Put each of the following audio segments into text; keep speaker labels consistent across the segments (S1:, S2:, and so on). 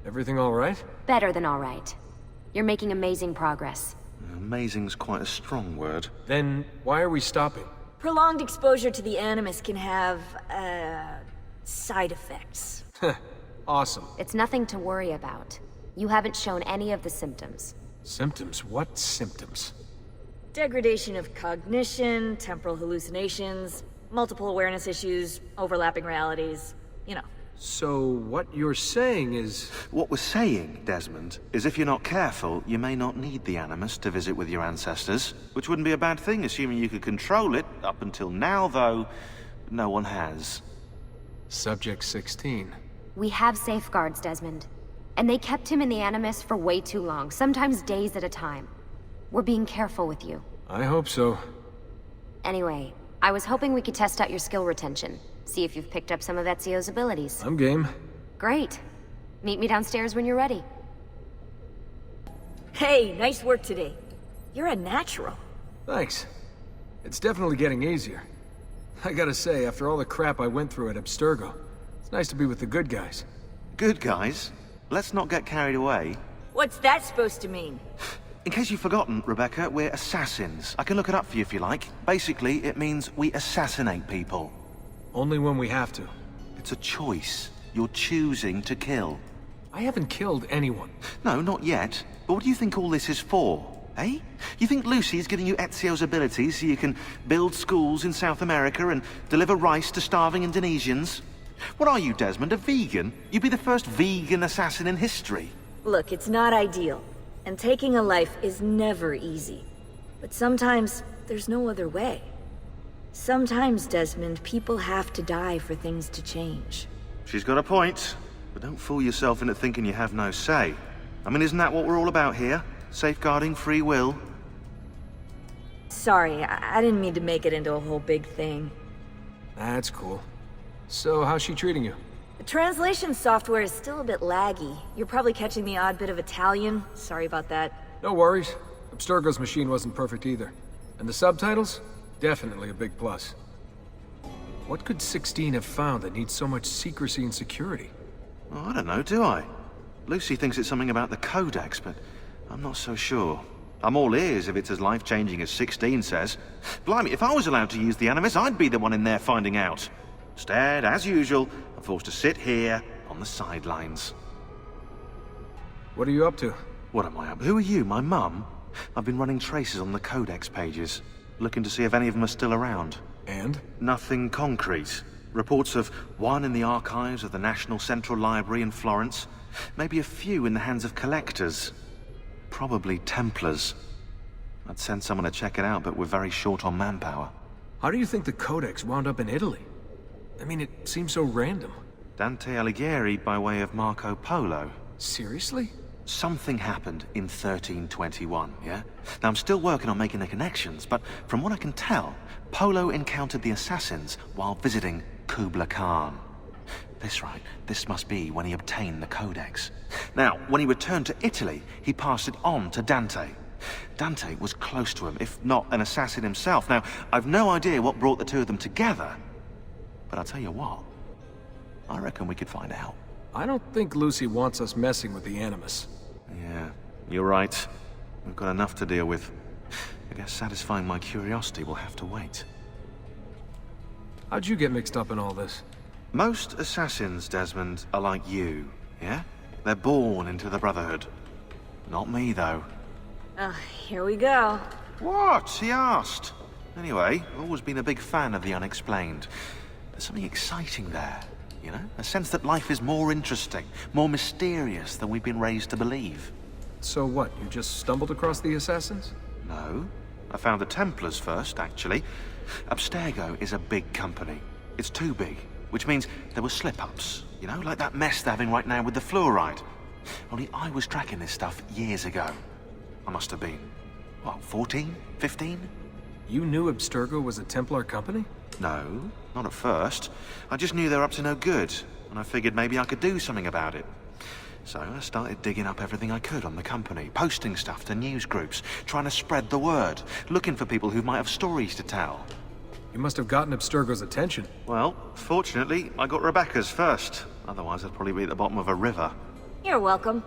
S1: Everything all right?
S2: Better than all right. You're making amazing progress.
S3: Amazing's quite a strong word.
S1: Then why are we stopping?
S4: Prolonged exposure to the Animus can have, side effects.
S1: Awesome.
S2: It's nothing to worry about. You haven't shown any of the symptoms.
S1: Symptoms? What symptoms?
S4: Degradation of cognition, temporal hallucinations, multiple awareness issues, overlapping realities, you know.
S1: So what you're saying is...
S3: What we're saying, Desmond, is if you're not careful, you may not need the Animus to visit with your ancestors. Which wouldn't be a bad thing, assuming you could control it. Up until now, though, no one has.
S1: Subject 16.
S2: We have safeguards, Desmond. And they kept him in the Animus for way too long, sometimes days at a time. We're being careful with you.
S1: I hope so.
S2: Anyway, I was hoping we could test out your skill retention. See if you've picked up some of Ezio's abilities.
S1: I'm game.
S2: Great. Meet me downstairs when you're ready.
S4: Hey, nice work today. You're a natural.
S1: Thanks. It's definitely getting easier. I gotta say, after all the crap I went through at Abstergo, it's nice to be with the good guys.
S3: Good guys? Let's not get carried away.
S4: What's that supposed to mean?
S3: In case you've forgotten, Rebecca, we're assassins. I can look it up for you if you like. Basically, it means we assassinate people.
S1: Only when we have to.
S3: It's a choice. You're choosing to kill.
S1: I haven't killed anyone.
S3: No, not yet. But what do you think all this is for? Eh? You think Lucy's giving you Ezio's abilities so you can build schools in South America and deliver rice to starving Indonesians? What are you, Desmond, a vegan? You'd be the first vegan assassin in history.
S4: Look, it's not ideal. And taking a life is never easy. But sometimes, there's no other way. Sometimes, Desmond, people have to die for things to change.
S3: She's got a point. But don't fool yourself into thinking you have no say. I mean, isn't that what we're all about here? Safeguarding free will?
S4: Sorry, I didn't mean to make it into a whole big thing.
S1: That's cool. So, how's she treating you?
S4: The translation software is still a bit laggy. You're probably catching the odd bit of Italian. Sorry about that.
S1: No worries. Abstergo's machine wasn't perfect either. And the subtitles? Definitely a big plus. What could 16 have found that needs so much secrecy and security?
S3: Oh, I don't know, do I? Lucy thinks it's something about the Codex, but I'm not so sure. I'm all ears if it's as life-changing as 16 says. Blimey, if I was allowed to use the Animus, I'd be the one in there finding out. Instead, as usual, I'm forced to sit here on the sidelines.
S1: What are you up to?
S3: What am I up? Who are you, my mum? I've been running traces on the Codex pages, looking to see if any of them are still around.
S1: And?
S3: Nothing concrete. Reports of one in the archives of the National Central Library in Florence. Maybe a few in the hands of collectors. Probably Templars. I'd send someone to check it out, but we're very short on manpower.
S1: How do you think the Codex wound up in Italy? I mean, it seems so random.
S3: Dante Alighieri by way of Marco Polo.
S1: Seriously?
S3: Something happened in 1321, yeah? Now, I'm still working on making the connections, but from what I can tell, Polo encountered the assassins while visiting Kubla Khan. This must be when he obtained the Codex. Now, when he returned to Italy, he passed it on to Dante. Dante was close to him, if not an assassin himself. Now, I've no idea what brought the two of them together, but I'll tell you what, I reckon we could find out.
S1: I don't think Lucy wants us messing with the Animus.
S3: Yeah, you're right. We've got enough to deal with. I guess satisfying my curiosity will have to wait.
S1: How'd you get mixed up in all this?
S3: Most assassins, Desmond, are like you, yeah? They're born into the Brotherhood. Not me, though.
S4: Here we go.
S3: What? He asked. Anyway, I've always been a big fan of the unexplained. There's something exciting there, you know? A sense that life is more interesting, more mysterious than we've been raised to believe.
S1: So what, you just stumbled across the assassins?
S3: No. I found the Templars first, actually. Abstergo is a big company. It's too big, which means there were slip-ups. You know, like that mess they're having right now with the fluoride. Only I was tracking this stuff years ago. I must have been, what, 14? 15?
S1: You knew Abstergo was a Templar company?
S3: No, not at first. I just knew they were up to no good, and I figured maybe I could do something about it. So I started digging up everything I could on the company, posting stuff to news groups, trying to spread the word, looking for people who might have stories to tell.
S1: You must have gotten Abstergo's attention.
S3: Well, fortunately, I got Rebecca's first. Otherwise, I'd probably be at the bottom of a river.
S4: You're welcome.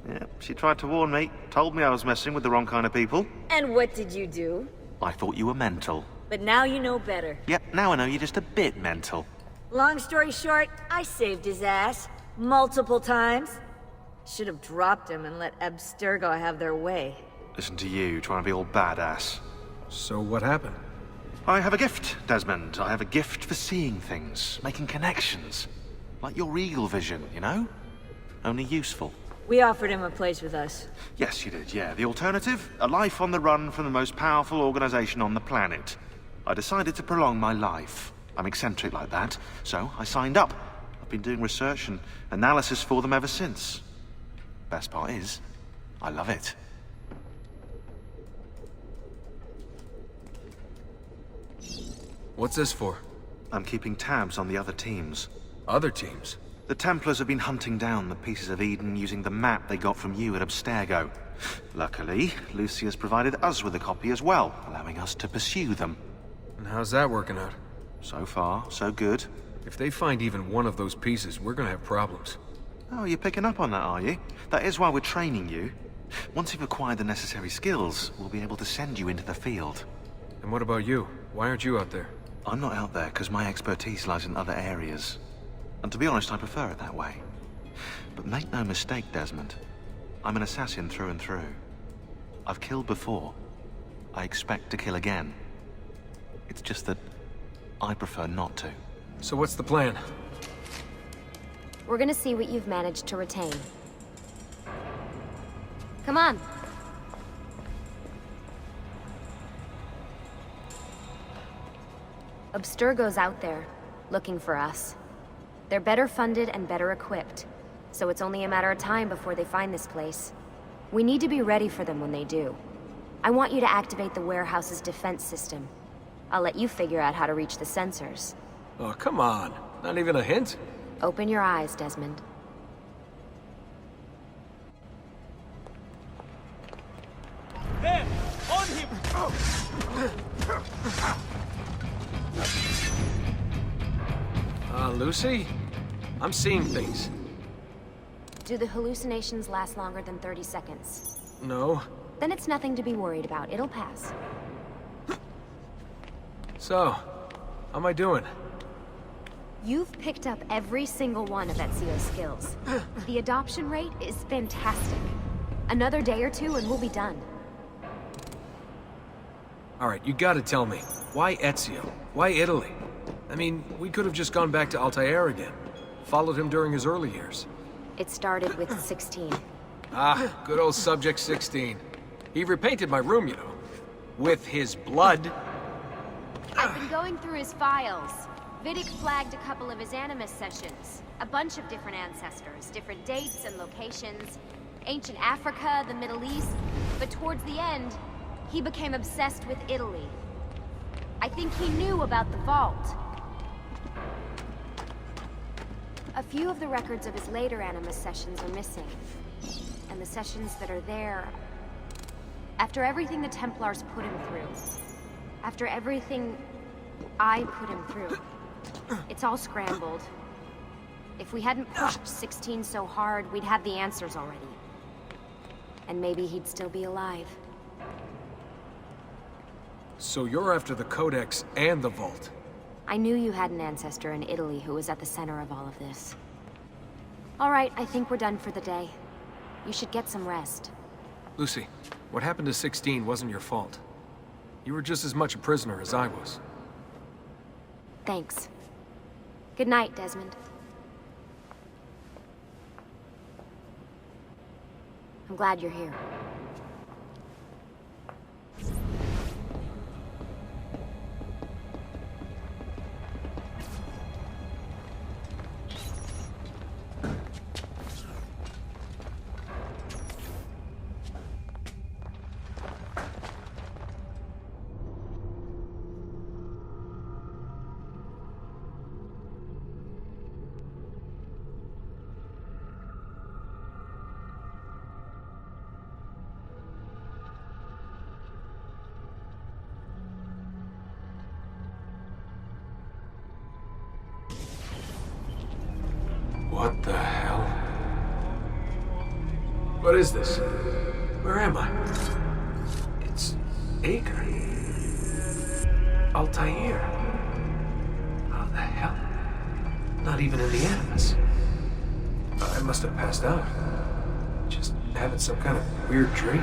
S3: Yeah, she tried to warn me, told me I was messing with the wrong kind of people.
S4: And what did you do?
S3: I thought you were mental.
S4: But now you know better.
S3: Yep, now I know you're just a bit mental.
S4: Long story short, I saved his ass. Multiple times. Should have dropped him and let Abstergo have their way.
S3: Listen to you, trying to be all badass.
S1: So what happened?
S3: I have a gift, Desmond. I have a gift for seeing things, making connections. Like your eagle vision, you know? Only useful.
S4: We offered him a place with us.
S3: Yes, you did, yeah. The alternative? A life on the run from the most powerful organization on the planet. I decided to prolong my life. I'm eccentric like that, so I signed up. I've been doing research and analysis for them ever since. Best part is, I love it.
S1: What's this for?
S3: I'm keeping tabs on the other teams.
S1: Other teams?
S3: The Templars have been hunting down the pieces of Eden using the map they got from you at Abstergo. Luckily, Lucia's provided us with a copy as well, allowing us to pursue them.
S1: And how's that working out?
S3: So far, so good.
S1: If they find even one of those pieces, we're gonna have problems.
S3: Oh, you're picking up on that, are you? That is why we're training you. Once you've acquired the necessary skills, we'll be able to send you into the field.
S1: And what about you? Why aren't you out there?
S3: I'm not out there because my expertise lies in other areas. And to be honest, I prefer it that way. But make no mistake, Desmond. I'm an assassin through and through. I've killed before. I expect to kill again. It's just that I prefer not to.
S1: So what's the plan?
S2: We're gonna see what you've managed to retain. Come on. Abstergo's out there, looking for us. They're better funded and better equipped, so it's only a matter of time before they find this place. We need to be ready for them when they do. I want you to activate the warehouse's defense system. I'll let you figure out how to reach the sensors.
S1: Oh, come on. Not even a hint?
S2: Open your eyes, Desmond.
S5: There! On him!
S1: Lucy? I'm seeing things.
S2: Do the hallucinations last longer than 30 seconds?
S1: No.
S2: Then it's nothing to be worried about. It'll pass.
S1: So, how am I doing?
S2: You've picked up every single one of Ezio's skills. The adoption rate is fantastic. Another day or two and we'll be done.
S1: Alright, you gotta tell me. Why Ezio? Why Italy? I mean, we could have just gone back to Altair again. Followed him during his early years.
S2: It started with 16.
S1: Ah, good old Subject 16. He repainted my room, you know. With his blood.
S2: I've been going through his files. Vidic flagged a couple of his Animus sessions. A bunch of different ancestors, different dates and locations. Ancient Africa, the Middle East. But towards the end, he became obsessed with Italy. I think he knew about the vault. A few of the records of his later Animus sessions are missing. And the sessions that are there... After everything the Templars put him through. After everything I put him through. It's all scrambled. If we hadn't pushed 16 so hard, we'd have the answers already. And maybe he'd still be alive.
S1: So you're after the Codex and the Vault.
S2: I knew you had an ancestor in Italy who was at the center of all of this. All right, I think we're done for the day. You should get some rest.
S1: Lucy, what happened to 16 wasn't your fault. You were just as much a prisoner as I was.
S2: Thanks. Good night, Desmond. I'm glad you're here.
S1: What the hell? What is this? Where am I? It's Acre. Altair. How the hell? Not even in the Animus. I must have passed out. Just having some kind of weird dream.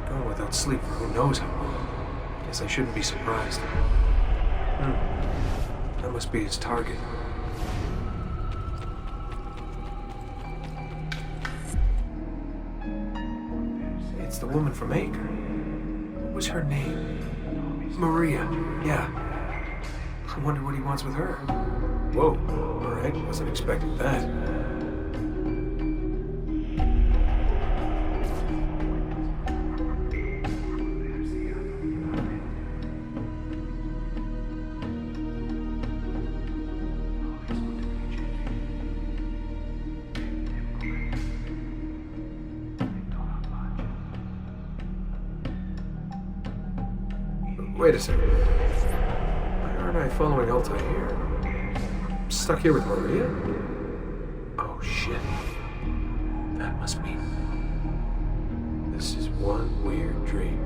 S1: Going without sleep for who knows how long. Guess I shouldn't be surprised. That must be his target. It's the woman from Acre. What was her name? Maria. Yeah. I wonder what he wants with her. Whoa. Alright, wasn't expecting that. Wait a second. Why aren't I following Altair? I'm stuck here with Maria? Oh shit. That must mean this is one weird dream.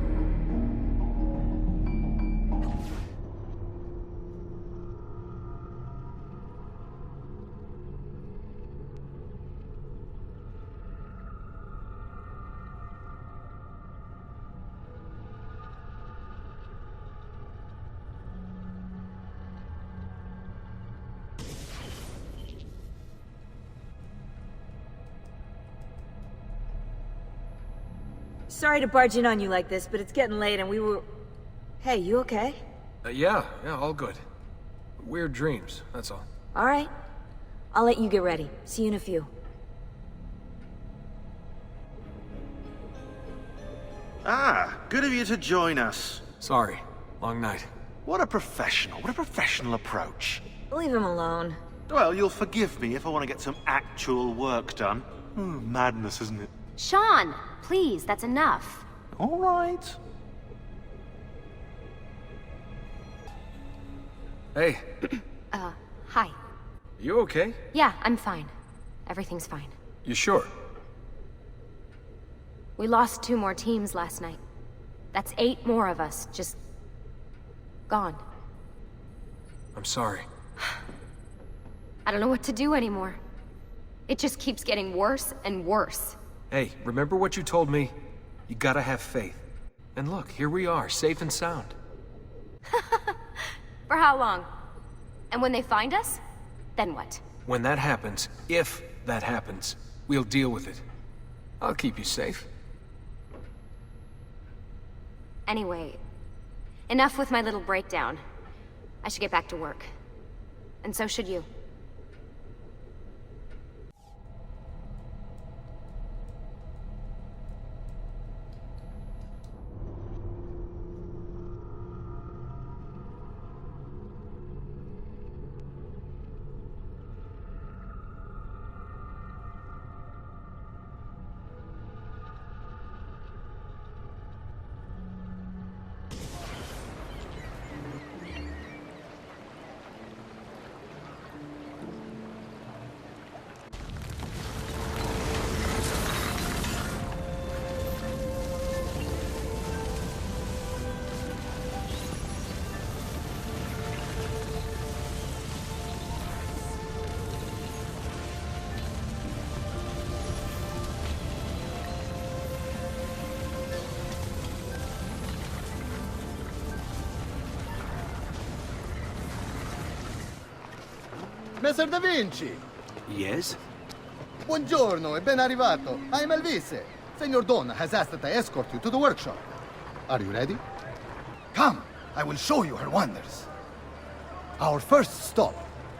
S4: Sorry to barge in on you like this, but it's getting late and we were... Hey, you okay?
S1: Yeah, all good. Weird dreams, that's all.
S4: All right. I'll let you get ready. See you in a few.
S3: Ah, good of you to join us.
S1: Sorry, long night.
S3: What a professional approach.
S4: Leave him alone.
S3: Well, you'll forgive me if I want to get some actual work done. Madness, isn't it?
S2: Sean, please, that's enough.
S3: All right.
S1: Hey,
S2: Hi.
S1: you okay?
S2: Yeah, I'm fine. Everything's fine.
S1: You sure?
S2: We lost 2 more teams last night. That's 8 more of us, just... gone.
S1: I'm sorry.
S2: I don't know what to do anymore. It just keeps getting worse and worse.
S1: Hey, remember what you told me? You gotta have faith. And look, here we are, safe and sound.
S2: For how long? And when they find us, then what?
S1: When that happens, if that happens, we'll deal with it. I'll keep you safe.
S2: Anyway, enough with my little breakdown. I should get back to work. And so should you.
S6: Messer Da Vinci!
S1: Yes?
S6: Buongiorno e ben arrivato. I'm Elvise. Senor Don has asked that I escort you to the workshop. Are you ready? Come, I will show you her wonders. Our first stop,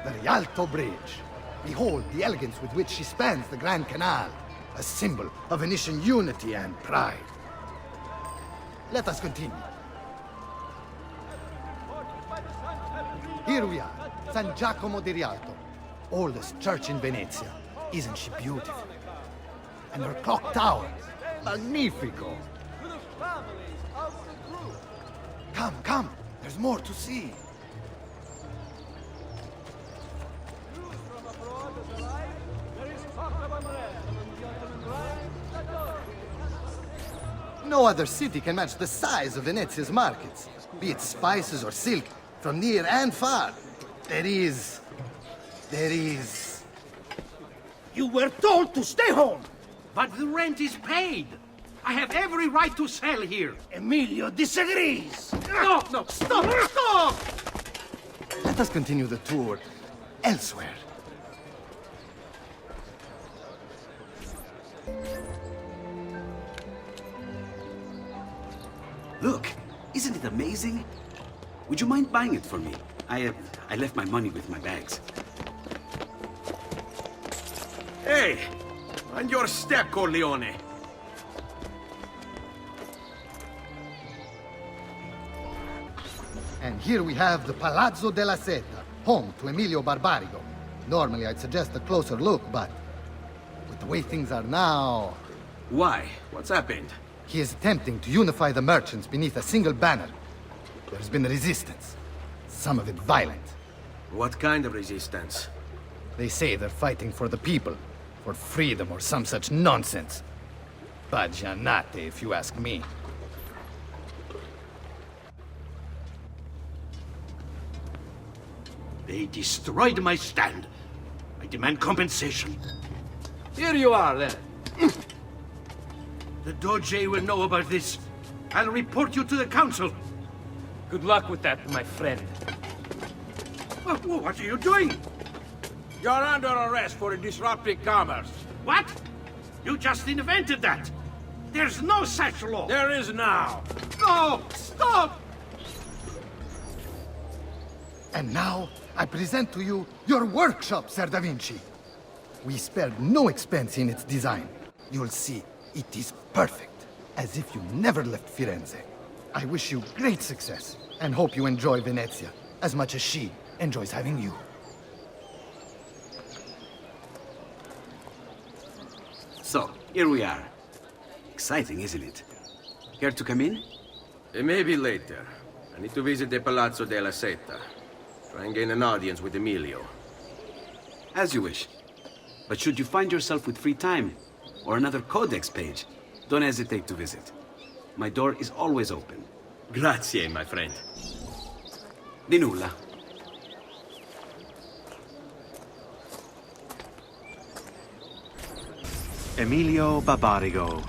S6: the Rialto Bridge. Behold the elegance with which she spans the Grand Canal, a symbol of Venetian unity and pride. Let us continue. Here we are, San Giacomo di Rialto, oldest church in Venezia. Isn't she beautiful? And her clock tower, magnifico. Come, come, there's more to see.
S5: There is talk of unrest among gentlemen, right?
S6: No other city can match the size of Venezia's markets, be it spices or silk, from near and far. There is...
S7: You were told to stay home! But the rent is paid! I have every right to sell here! Emilio disagrees! No, no, stop, stop!
S6: Let us continue the tour elsewhere.
S8: Look, isn't it amazing? Would you mind buying it for me? I left my money with my bags.
S5: Hey! On your step, Corleone!
S6: And here we have the Palazzo della Seta, home to Emilio Barbarigo. Normally I'd suggest a closer look, but with the way things are now...
S5: Why? What's happened?
S6: He is attempting to unify the merchants beneath a single banner. There's been resistance, some of it violent.
S5: What kind of resistance?
S6: They say they're fighting for the people, for freedom or some such nonsense. Baggianate, if you ask me.
S7: They destroyed my stand. I demand compensation.
S1: Here you are, then.
S7: The Doge will know about this. I'll report you to the council.
S1: Good luck with that, my friend.
S7: What are you doing?
S5: You're under arrest for disrupting commerce.
S7: What? You just invented that. There's no such law.
S5: There is now.
S7: No! Stop!
S6: And now, I present to you your workshop, Sir Da Vinci. We spared no expense in its design. You'll see, it is perfect, as if you never left Firenze. I wish you great success, and hope you enjoy Venezia, as much as she enjoys having you.
S8: So, here we are. Exciting, isn't it? Care to come in?
S5: Maybe later. I need to visit the Palazzo della Seta. Try and gain an audience with Emilio.
S8: As you wish. But should you find yourself with free time, or another codex page, don't hesitate to visit. My door is always open.
S5: Grazie, my friend.
S8: Di nulla.
S3: Emilio Barbarigo,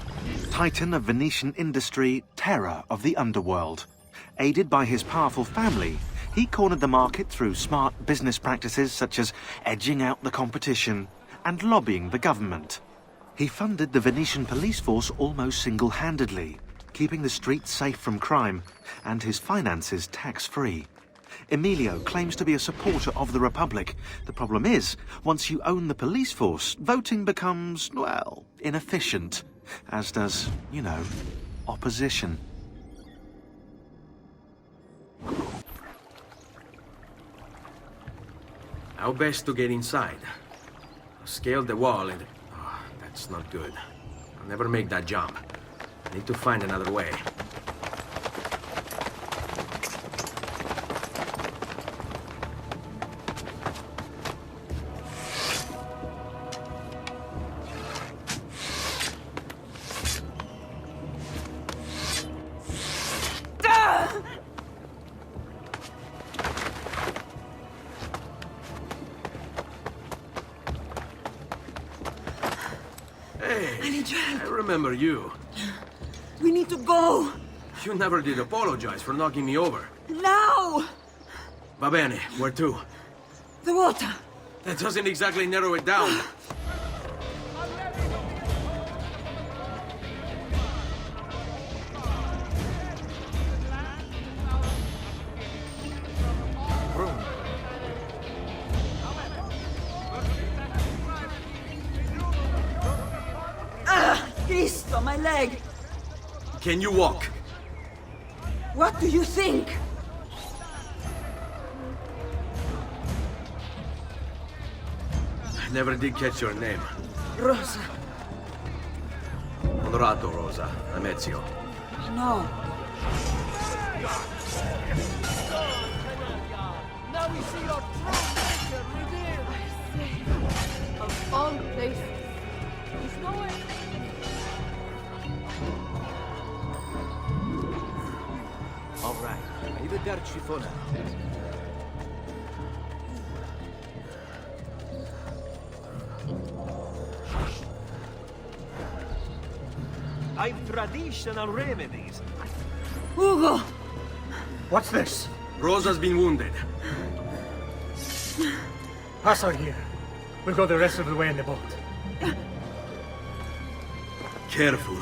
S3: titan of Venetian industry, terror of the underworld. Aided by his powerful family, he cornered the market through smart business practices such as edging out the competition and lobbying the government. He funded the Venetian police force almost single-handedly, keeping the streets safe from crime and his finances tax-free. Emilio claims to be a supporter of the Republic. The problem is, once you own the police force, voting becomes, well, inefficient. As does, you know, opposition.
S5: How best to get inside? I'll scale the wall and... Oh, that's not good. I'll never make that jump. I need to find another way. I remember you.
S9: We need to go!
S5: You never did apologize for knocking me over.
S9: Now!
S5: Va bene, where to?
S9: The water!
S5: That doesn't exactly narrow it down.
S9: Cristo, my leg!
S5: Can you walk?
S9: What do you think?
S5: I never did catch your name.
S9: Rosa.
S5: Leonardo, Rosa. I'm Ezio.
S9: No.
S10: Now we see your true nature revealed. Of all places. He's nowhere. arrivederci for now. I've traditional remedies.
S9: Ugo!
S7: What's this?
S5: Rosa's been wounded.
S7: Pass her here. We'll go the rest of the way in the boat.
S5: Careful.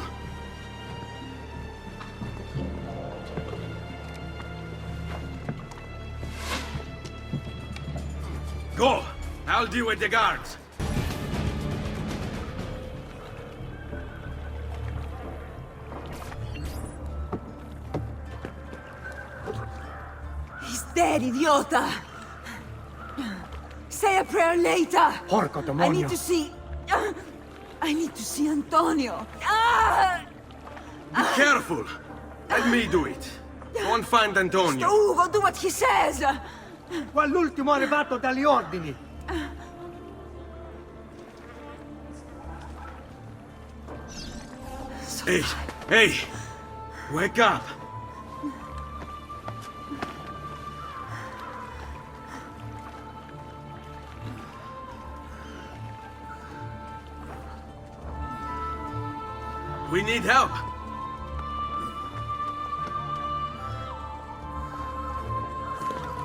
S5: Go! I'll deal with the guards.
S9: He's dead, idiota! Say a prayer later!
S7: Porco demonio!
S9: I need to see... I need to see Antonio! Ah!
S5: Be careful! Let me do it. Go and find Antonio.
S9: Ugo, do what he says!
S7: Qua l'ultimo arrivato dagli ordini!
S5: Hey! Hey! Wake up! We need help!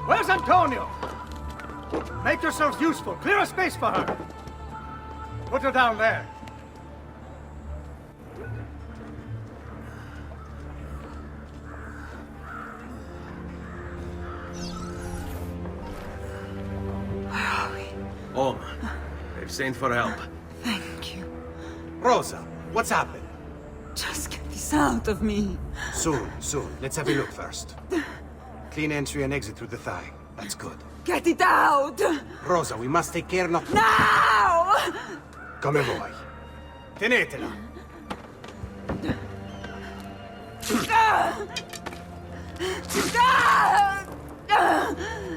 S7: Where's Antonio? Make yourselves useful. Clear a space for her. Put her down there.
S5: Home. They've sent for help.
S9: Thank you.
S11: Rosa, what's happened?
S9: Just get this out of me.
S11: Soon. Let's have a look first. Clean entry and exit through the thigh. That's good.
S9: Get it out!
S11: Rosa, we must take care not...
S9: Now!
S11: Come vuoi. Tenetela.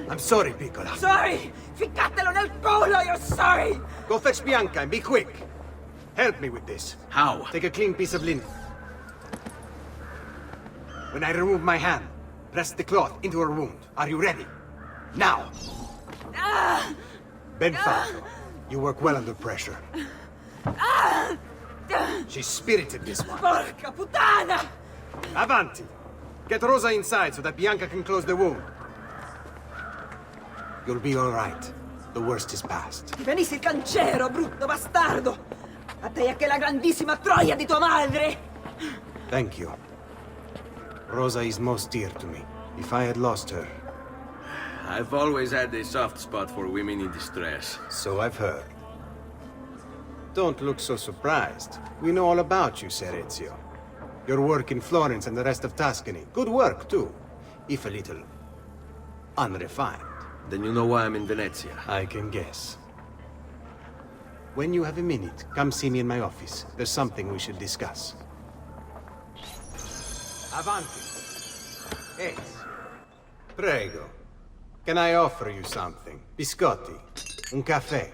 S11: I'm sorry, piccola.
S9: Sorry! Ficcatelo nel culo, you're sorry!
S11: Go fetch Bianca and be quick. Help me with this.
S5: How?
S11: Take a clean piece of linen. When I remove my hand, press the cloth into her wound. Are you ready? Now! Ben fatto. You work well under pressure. She's spirited, this one.
S9: Porca puttana!
S11: Avanti! Get Rosa inside so that Bianca can close the wound. You'll be all right. The worst is past.
S9: Ti venissi il cancero, brutto bastardo! A te e che la grandissima troia di tua madre!
S11: Thank you. Rosa is most dear to me. If I had lost her...
S5: I've always had a soft spot for women in distress.
S11: So I've heard. Don't look so surprised. We know all about you, Ser Ezio. Your work in Florence and the rest of Tuscany. Good work, too. If a little... unrefined.
S5: Then you know why I'm in Venezia.
S11: I can guess. When you have a minute, come see me in my office. There's something we should discuss. Avanti. Ez. Prego. Can I offer you something? Biscotti. Un caffè.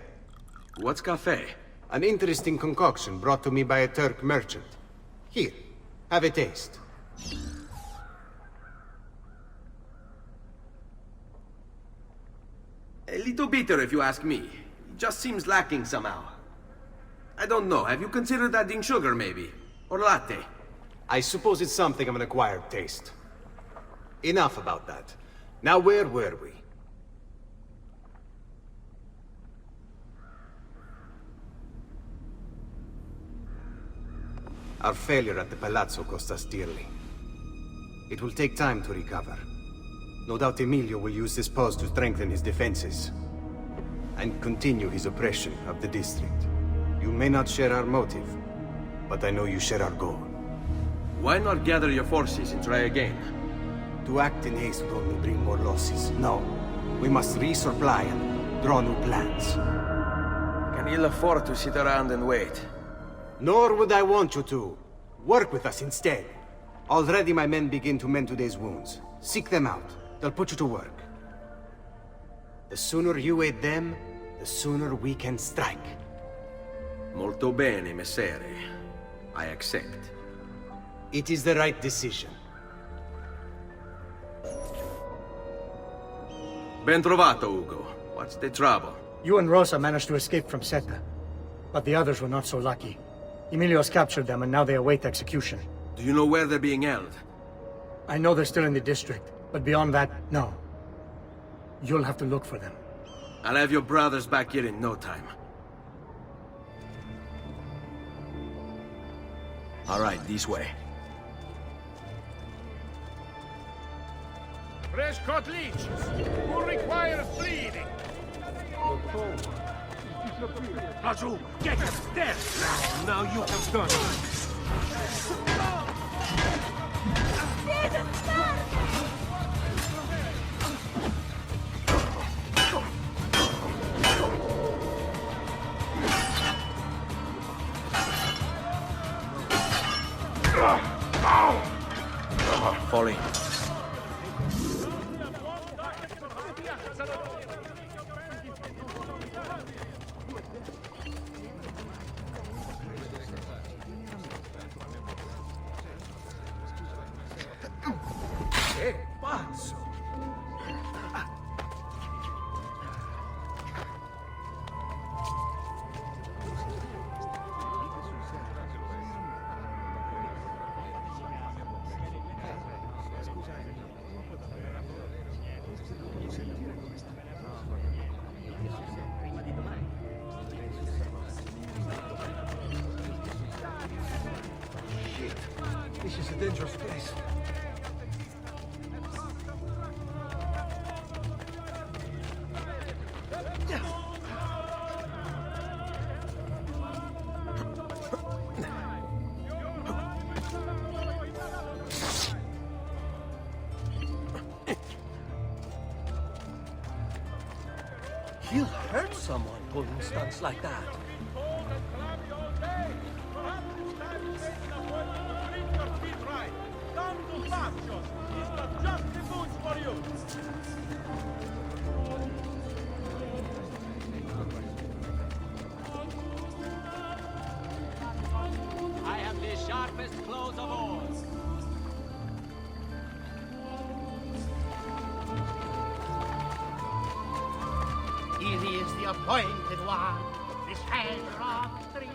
S5: What's cafe?
S11: An interesting concoction brought to me by a Turk merchant. Here, have a taste.
S5: A little bitter if you ask me. It just seems lacking somehow. I don't know, have you considered adding sugar maybe? Or latte?
S11: I suppose it's something of an acquired taste. Enough about that. Now where were we? Our failure at the Palazzo cost us dearly. It will take time to recover. No doubt Emilio will use this pause to strengthen his defenses. And continue his oppression of the district. You may not share our motive, but I know you share our goal.
S5: Why not gather your forces and try again?
S11: To act in haste would only bring more losses. No. We must resupply and draw new plans.
S5: Can ill afford to sit around and wait.
S11: Nor would I want you to. Work with us instead. Already my men begin to mend today's wounds. Seek them out. They'll put you to work. The sooner you aid them, the sooner we can strike.
S5: Molto bene, messere. I accept.
S11: It is the right decision.
S5: Ben trovato, Ugo. What's the trouble?
S12: You and Rosa managed to escape from Seta, but the others were not so lucky. Emilio's captured them and now they await execution.
S5: Do you know where they're being held?
S12: I know they're still in the district, but beyond that, no. You'll have to look for them.
S5: I'll have your brothers back here in no time.
S7: All right, this way.
S13: Fresh caught leeches. Who requires bleeding? Raju, get him! There! Now you have done it.
S7: Fall in.
S10: This is a dangerous place. He'll hurt someone pulling stunts like that.
S14: I have the sharpest claws of all.
S13: Here is the appointed one, this hanger of three.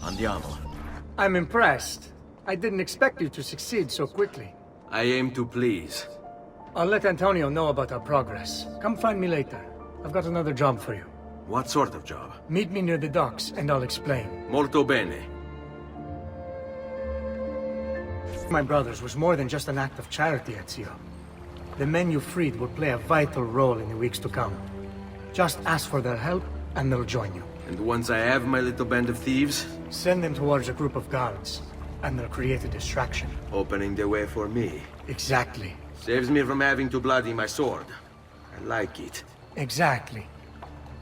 S7: Andiamo.
S12: I'm impressed. I didn't expect you to succeed so quickly.
S5: I aim to please.
S12: I'll let Antonio know about our progress. Come find me later. I've got another job for you.
S5: What sort of job?
S12: Meet me near the docks, and I'll explain.
S5: Molto bene.
S12: My brothers was more than just an act of charity, Ezio. The men you freed will play a vital role in the weeks to come. Just ask for their help, and they'll join you.
S5: And once I have my little band of thieves?
S12: Send them towards a group of guards, and they'll create a distraction.
S5: Opening the way for me.
S12: Exactly.
S5: Saves me from having to bloody my sword. I like it.
S12: Exactly.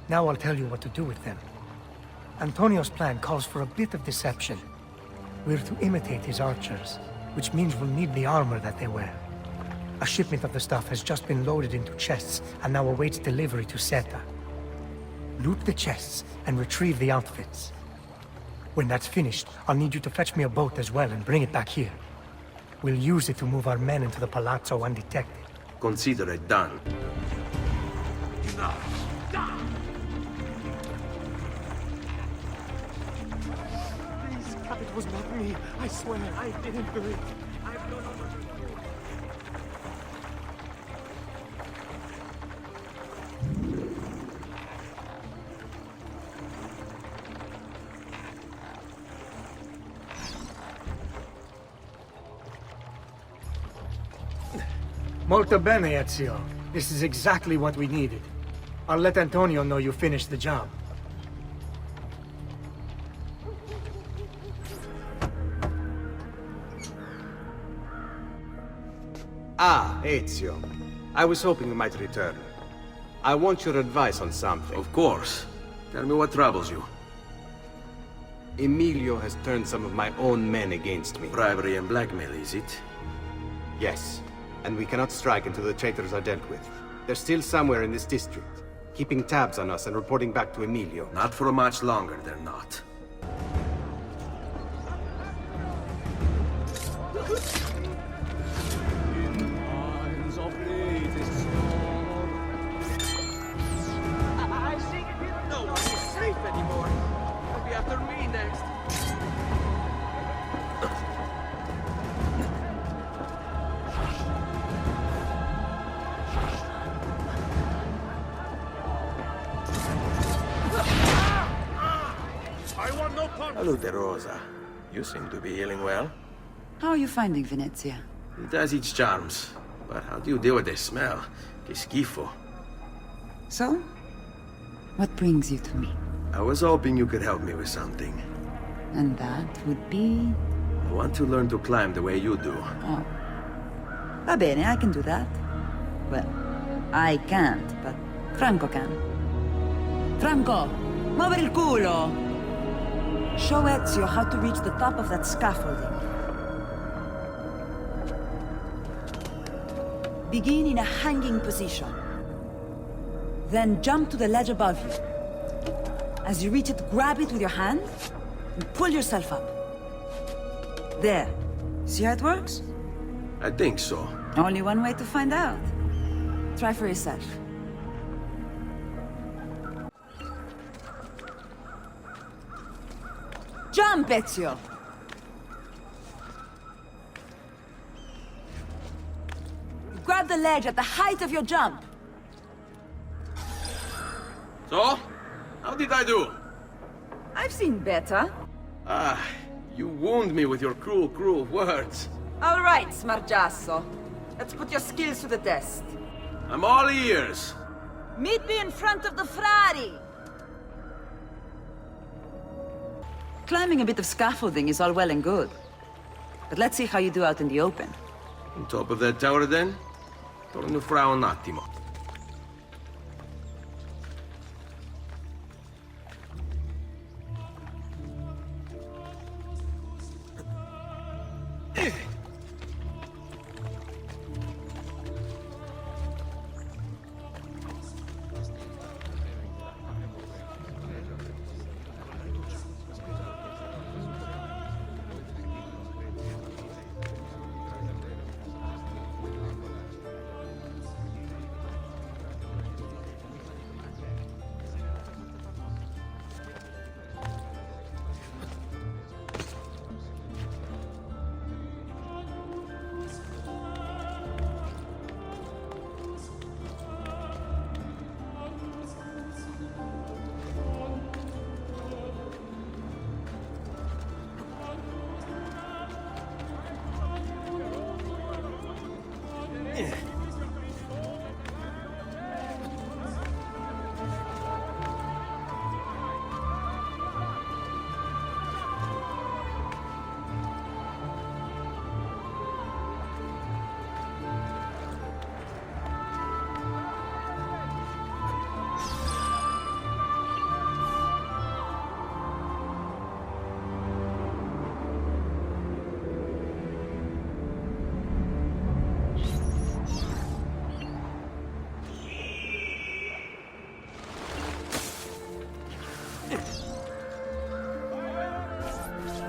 S12: Now I'll tell you what to do with them. Antonio's plan calls for a bit of deception. We're to imitate his archers, which means we'll need the armor that they wear. A shipment of the stuff has just been loaded into chests and now awaits delivery to Seta. Loot the chests and retrieve the outfits. When that's finished, I'll need you to fetch me a boat as well and bring it back here. We'll use it to move our men into the palazzo undetected.
S5: Consider it done.
S10: Please, it was not me. I swear, I didn't do it. I've no longer...
S12: Molto bene, Ezio. This is exactly what we needed. I'll let Antonio know you finished the job.
S11: Ah, Ezio. I was hoping you might return. I want your advice on something.
S5: Of course. Tell me what troubles you.
S11: Emilio has turned some of my own men against me.
S5: Bribery and blackmail, is it?
S11: Yes, and we cannot strike until the traitors are dealt with. They're still somewhere in this district, keeping tabs on us and reporting back to Emilio.
S5: Not for much longer, they're not.
S7: I think no one is safe anymore. They'll be after me next.
S13: I want no part.
S5: Salute, Rosa. You seem to be healing well.
S15: How are you finding Venezia?
S5: It has its charms. But how do you deal with the smell? Que schifo.
S15: So? What brings you to me?
S5: I was hoping you could help me with something.
S15: And that would be...
S5: I want to learn to climb the way you do.
S15: Oh. Va bene, I can do that. Well, I can't, but Franco can. Franco, muovere il culo! Show Ezio how to reach the top of that scaffolding. Begin in a hanging position. Then jump to the ledge above you. As you reach it, grab it with your hand and pull yourself up. There. See how it works?
S5: I think so.
S15: Only one way to find out. Try for yourself. Jump, Ezio! Grab the ledge at the height of your jump.
S5: So? How did I do?
S15: I've seen better.
S5: Ah, you wound me with your cruel, cruel words.
S15: All right, smargiasso. Let's put your skills to the test.
S5: I'm all ears.
S15: Meet me in front of the Frari! Climbing a bit of scaffolding is all well and good. But let's see how you do out in the open.
S5: On top of that tower, then? Torno fra un attimo.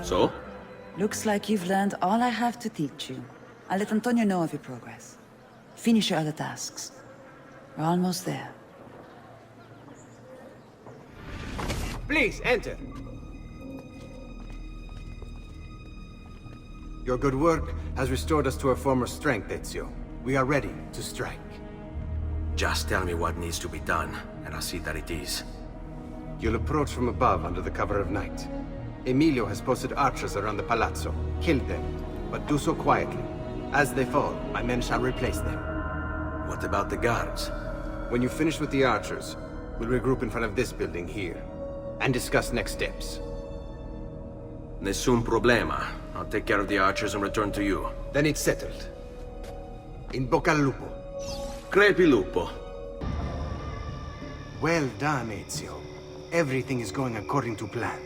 S5: So?
S15: Looks like you've learned all I have to teach you. I'll let Antonio know of your progress. Finish your other tasks. We're almost there.
S11: Please, enter. Your good work has restored us to our former strength, Ezio. We are ready to strike.
S5: Just tell me what needs to be done, and I'll see that it is.
S11: You'll approach from above under the cover of night. Emilio has posted archers around the palazzo. Kill them, but do so quietly. As they fall, my men shall replace them.
S5: What about the guards?
S11: When you finish with the archers, we'll regroup in front of this building here, and discuss next steps.
S5: Nessun problema. I'll take care of the archers and return to you.
S11: Then it's settled. In bocca al lupo.
S5: Crepi lupo.
S11: Well done, Ezio. Everything is going according to plan.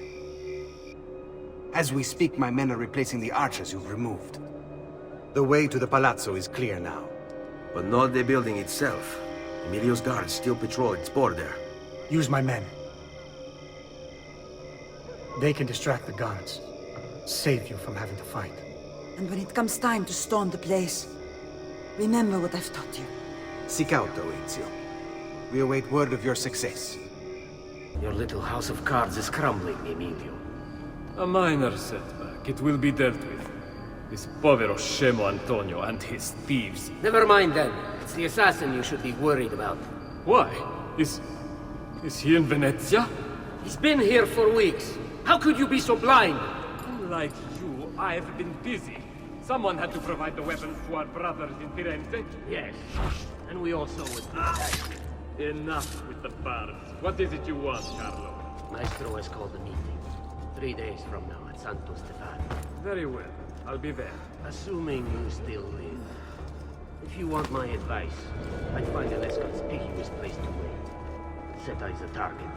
S11: As we speak, my men are replacing the archers you've removed. The way to the palazzo is clear now.
S5: But not the building itself. Emilio's guards still patrol its border.
S12: Use my men. They can distract the guards. Save you from having to fight.
S15: And when it comes time to storm the place, remember what I've taught you.
S11: Seek out, though, Ezio. We await word of your success.
S7: Your little house of cards is crumbling, Emilio.
S13: A minor setback. It will be dealt with. This povero scemo Antonio and his thieves.
S7: Never mind then. It's the assassin you should be worried about.
S13: Why? Is he in Venezia?
S7: He's been here for weeks. How could you be so blind?
S13: Unlike you, I've been busy. Someone had to provide the weapons to our brothers in Firenze.
S7: Yes. And we also would be.
S13: Enough with the barbs. What is it you want, Carlo?
S7: Maestro has called a meeting. 3 days from now at Santo Stefano.
S13: Very well. I'll be there.
S7: Assuming you still live. If you want my advice, I'd find a less conspicuous place to wait. Seta is a target.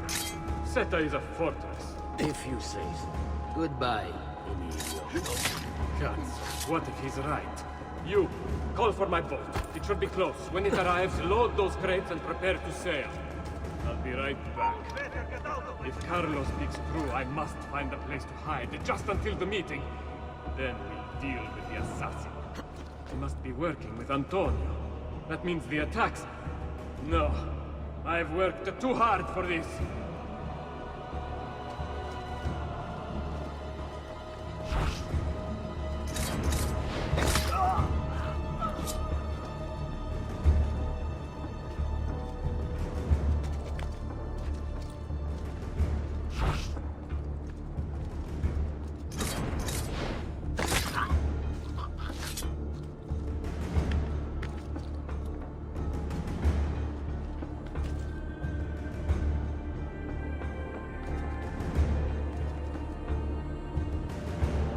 S13: Seta is a fortress.
S7: If you say so. Goodbye, Emilio.
S13: Gods, what if he's right? You, call for my boat. It should be close. When it arrives, load those crates and prepare to sail. I'll be right back. If Carlo speaks true, I must find a place to hide, just until the meeting. Then we'll deal with the assassin. He must be working with Antonio. That means the attacks. No, I've worked too hard for this.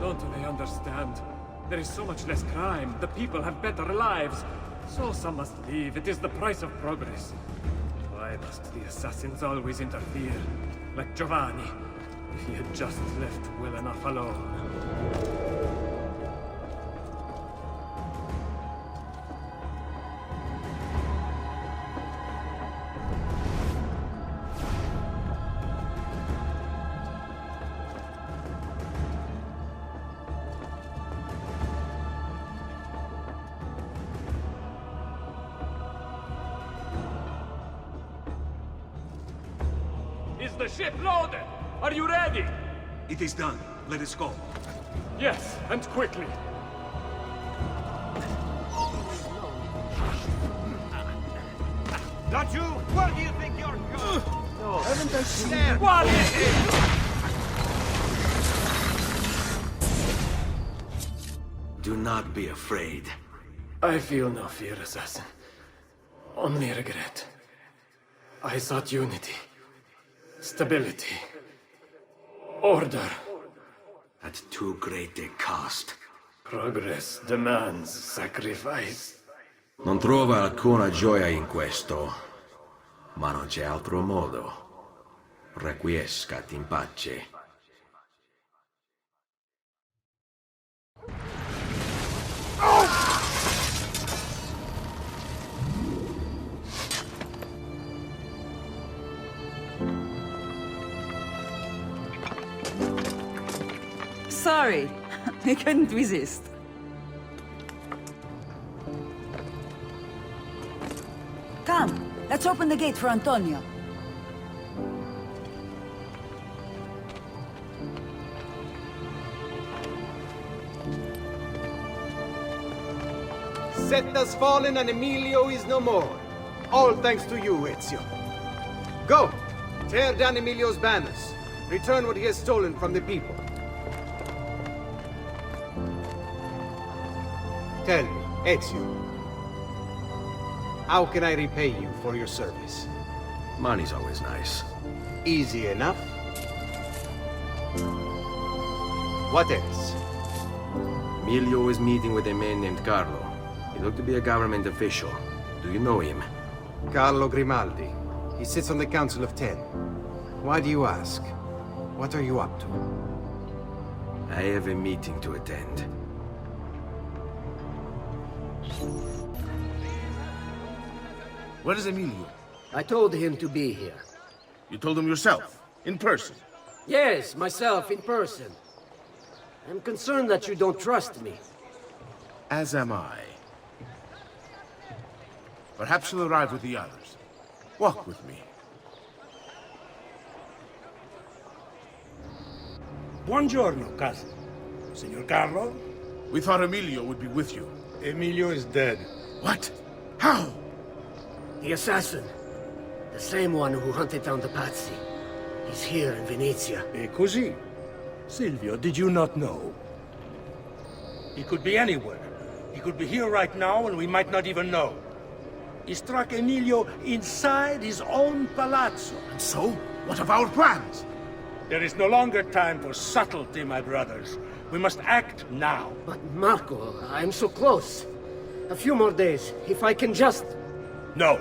S13: Don't they understand? There is so much less crime. The people have better lives. So some must leave. It is the price of progress. Why must the assassins always interfere? Like Giovanni. If he had just left well enough alone. Is the ship loaded? Are you ready?
S16: It is done. Let us go.
S13: Yes, and quickly.
S10: Not you! Where do you think you're going?
S7: No.
S10: Haven't I seen
S13: What is it?
S5: Do not be afraid.
S13: I feel no fear, assassin. Only regret. I sought unity. Stability. Order.
S5: At too great a cost.
S13: Progress demands sacrifice.
S5: Non trova alcuna gioia in questo, ma non c'è altro modo. Requiescat in pace.
S15: Sorry, I couldn't resist. Come, let's open the gate for Antonio.
S11: Seta's fallen and Emilio is no more. All thanks to you, Ezio. Go! Tear down Emilio's banners. Return what he has stolen from the people. Tell me, Ezio. How can I repay you for your service?
S5: Money's always nice.
S11: Easy enough. What else?
S5: Emilio is meeting with a man named Carlo. He looked to be a government official. Do you know him?
S11: Carlo Grimaldi. He sits on the Council of 10. Why do you ask? What are you up to?
S5: I have a meeting to attend.
S17: Where is Emilio?
S7: I told him to be here.
S17: You told him yourself, in person?
S7: Yes, myself, in person. I'm concerned that you don't trust me.
S17: As am I. Perhaps he'll arrive with the others. Walk with me.
S18: Buongiorno, cousin. Signor Carlo?
S17: We thought Emilio would be with you.
S18: Emilio is dead.
S17: What? How?
S7: The assassin. The same one who hunted down the Pazzi. He's here in Venezia.
S18: E così? Silvio, did you not know? He could be anywhere. He could be here right now and we might not even know. He struck Emilio inside his own palazzo.
S17: And so? What of our plans?
S18: There is no longer time for subtlety, my brothers. We must act now.
S7: But Marco, I'm so close. A few more days, if I can just...
S18: No.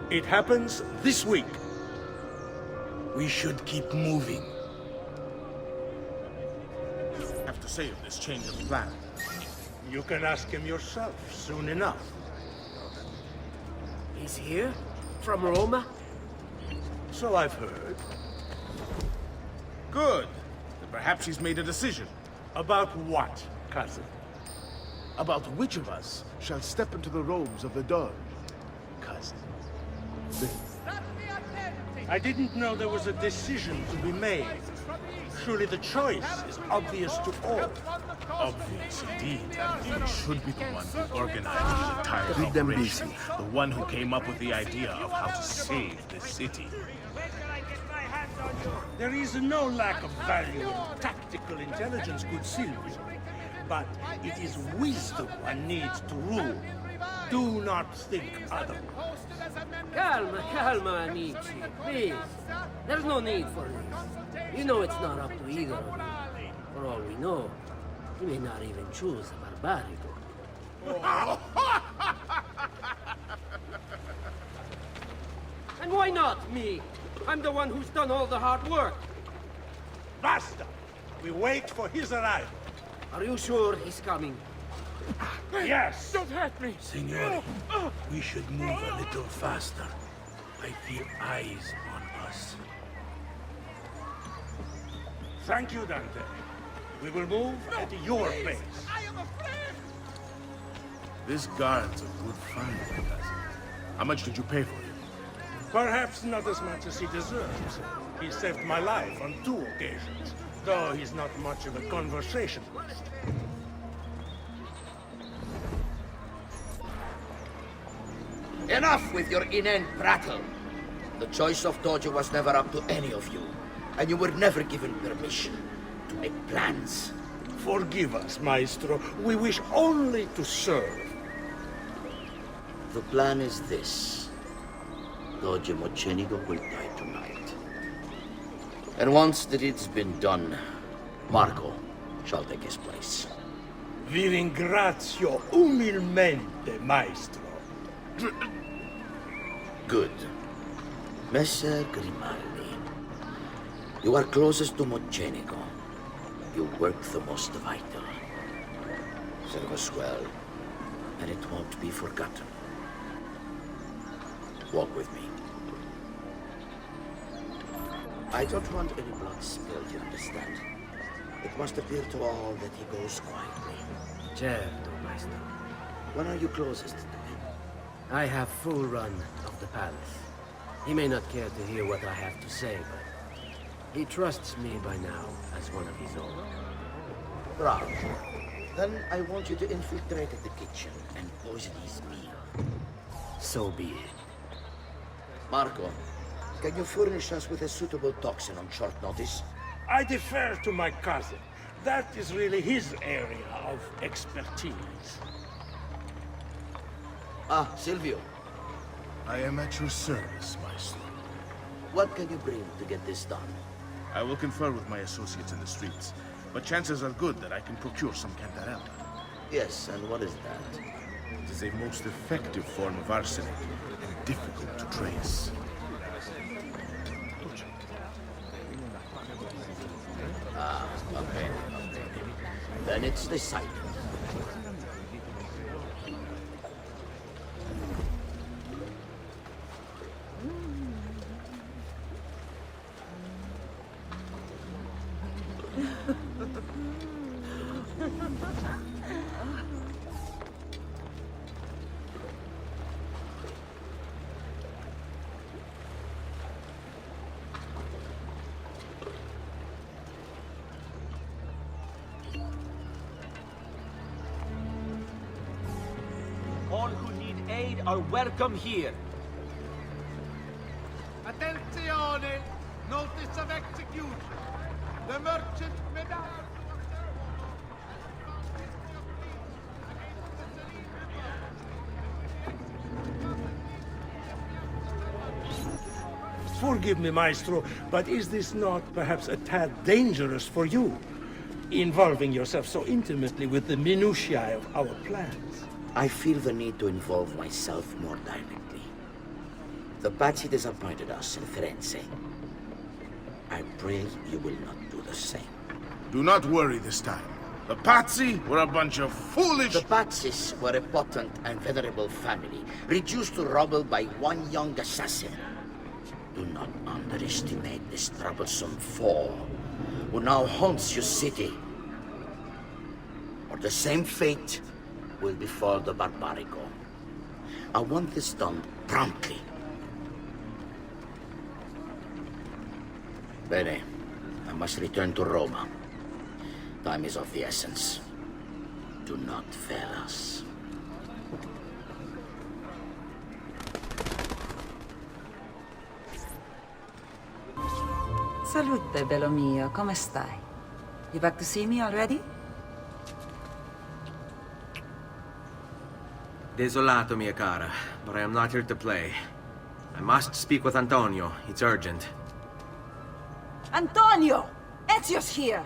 S18: It happens this week. We should keep moving.
S17: Have to say of this change of plan.
S18: You can ask him yourself soon enough.
S7: He's here? From Roma?
S18: So I've heard.
S17: Good. Then perhaps he's made a decision.
S18: About what, cousin?
S17: About which of us shall step into the robes of the Doge, cousin.
S18: I didn't know there was a decision to be made. Surely the choice is obvious to all.
S17: Obvious indeed. He should be the one who organized the entire operation. The one who came up with the idea of how to save the city.
S18: There is no lack of value in tactical intelligence, good Silvio. But it is wisdom one needs to rule. Do not think otherwise.
S7: Calma, calma, amici. Please. There's no need for this. You know it's not up to either of you. For all we know, you may not even choose a barbarico. And why not me? I'm the one who's done all the hard work.
S18: Basta! We wait for his arrival.
S7: Are you sure he's coming?
S18: Yes!
S10: Don't hurt me!
S18: Signori, we should move a little faster. I feel eyes on us. Thank you, Dante. We will move at your pace.
S17: This guard's a good find, cousin. How much did you pay for him?
S18: Perhaps not as much as he deserves. He saved my life on 2 occasions, though he's not much of a conversationalist.
S19: Enough with your inane prattle. The choice of Dojo was never up to any of you, and you were never given permission to make plans.
S18: Forgive us, Maestro. We wish only to serve.
S19: The plan is this. Doge Mocenigo will die tonight. And once the deed's been done, Marco shall take his place.
S18: Vi ringrazio umilmente, Maestro.
S19: Good. Messer Grimaldi, you are closest to Mocenigo. You work the most vital. Serve us well, and it won't be forgotten. Walk with me. I don't want any blood spilled, you understand? It must appear to all that he goes quietly.
S7: Certo, Maestro.
S19: When are you closest to him?
S7: I have full run of the palace. He may not care to hear what I have to say, but he trusts me by now as one of his own.
S19: Bravo. Then I want you to infiltrate the kitchen and poison his meal.
S7: So be it.
S19: Marco, can you furnish us with a suitable toxin on short notice?
S18: I defer to my cousin. That is really his area of expertise.
S19: Ah, Silvio.
S17: I am at your service, Maestro.
S19: What can you bring to get this done?
S17: I will confer with my associates in the streets, but chances are good that I can procure some cantarella.
S19: Yes, and what is that?
S17: It is a most effective form of arsenic and difficult to trace.
S19: Ah, okay. Then it's decided.
S14: All who need aid are welcome here.
S10: Attenzione! Notice of execution. The merchant Medard.
S18: Forgive me, Maestro, but is this not perhaps a tad dangerous for you? Involving yourself so intimately with the minutiae of our plans.
S19: I feel the need to involve myself more directly. The Pazzi disappointed us in Firenze. I pray you will not do the same.
S17: Do not worry this time. The Pazzi were a bunch of foolish...
S19: The Pazzis were a potent and venerable family, reduced to rubble by one young assassin. Do not underestimate this troublesome foe, who now haunts your city. Or the same fate will befall the Barbarico. I want this done promptly. Bene, I must return to Roma. Time is of the essence. Do not fail us.
S15: Salute, bello mio. Come stai? You back to see me already?
S5: Desolato, mia cara, but I am not here to play. I must speak with Antonio. It's urgent.
S9: Antonio! Ezio's here!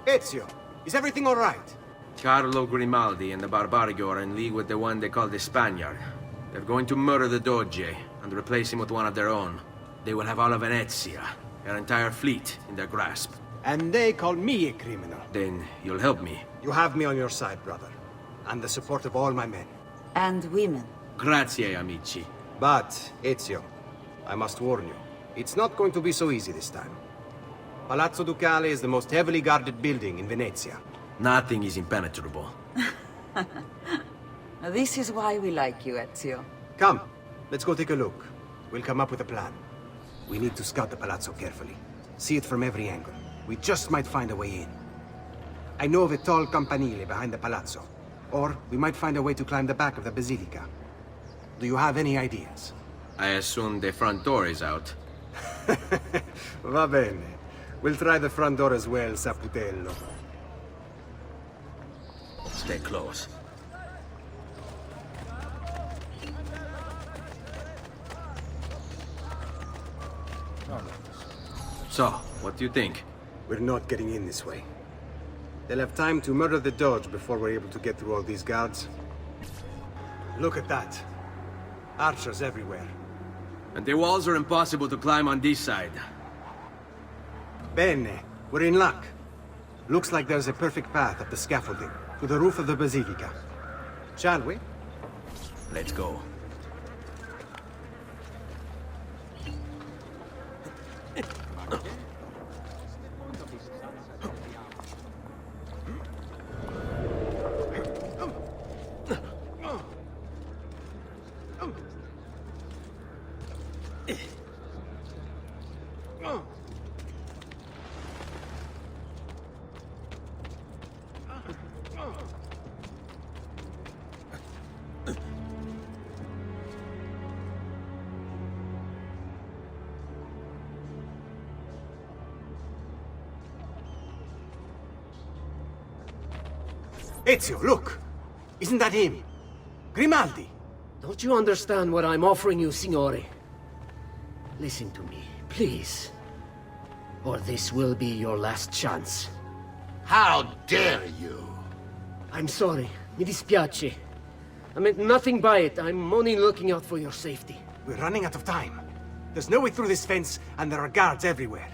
S11: Ezio, is everything all right?
S5: Carlo Grimaldi and the Barbarigo are in league with the one they call the Spaniard. They're going to murder the Doge and replace him with one of their own. They will have all of Venezia, their entire fleet, in their grasp.
S11: And they call me a criminal.
S5: Then you'll help me.
S11: You have me on your side, brother. And the support of all my men.
S15: And women.
S5: Grazie, amici.
S11: But, Ezio, I must warn you. It's not going to be so easy this time. Palazzo Ducale is the most heavily guarded building in Venezia.
S5: Nothing is impenetrable.
S15: This is why we like you, Ezio.
S11: Come, let's go take a look. We'll come up with a plan. We need to scout the palazzo carefully. See it from every angle. We just might find a way in. I know of a tall campanile behind the palazzo. Or we might find a way to climb the back of the basilica. Do you have any ideas?
S5: I assume the front door is out.
S11: Va bene. We'll try the front door as well, Saputello.
S5: Stay close. So, what do you think?
S11: We're not getting in this way. They'll have time to murder the Doge before we're able to get through all these guards. Look at that. Archers everywhere.
S5: And the walls are impossible to climb on this side.
S11: Bene. We're in luck. Looks like there's a perfect path up the scaffolding to the roof of the basilica. Shall we?
S5: Let's go.
S11: Ezio, look! Isn't that him? Grimaldi!
S7: Don't you understand what I'm offering you, Signore? Listen to me, please. Or this will be your last chance.
S19: How dare you!
S7: I'm sorry. Mi dispiace. I meant nothing by it. I'm only looking out for your safety.
S11: We're running out of time. There's no way through this fence, and there are guards everywhere.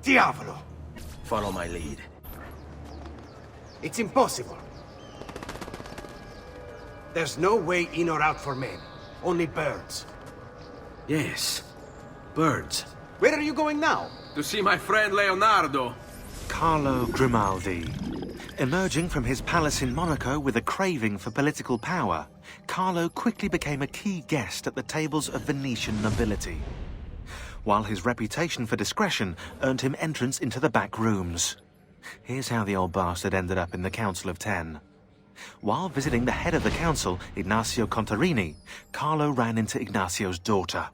S11: Diavolo!
S5: Follow my lead.
S11: It's impossible. There's no way in or out for men. Only birds.
S5: Yes. Birds.
S11: Where are you going now?
S5: To see my friend Leonardo.
S3: Carlo Grimaldi. Emerging from his palace in Monaco with a craving for political power, Carlo quickly became a key guest at the tables of Venetian nobility, while his reputation for discretion earned him entrance into the back rooms. Here's how the old bastard ended up in the Council of Ten. While visiting the head of the council, Ignazio Contarini, Carlo ran into Ignazio's daughter.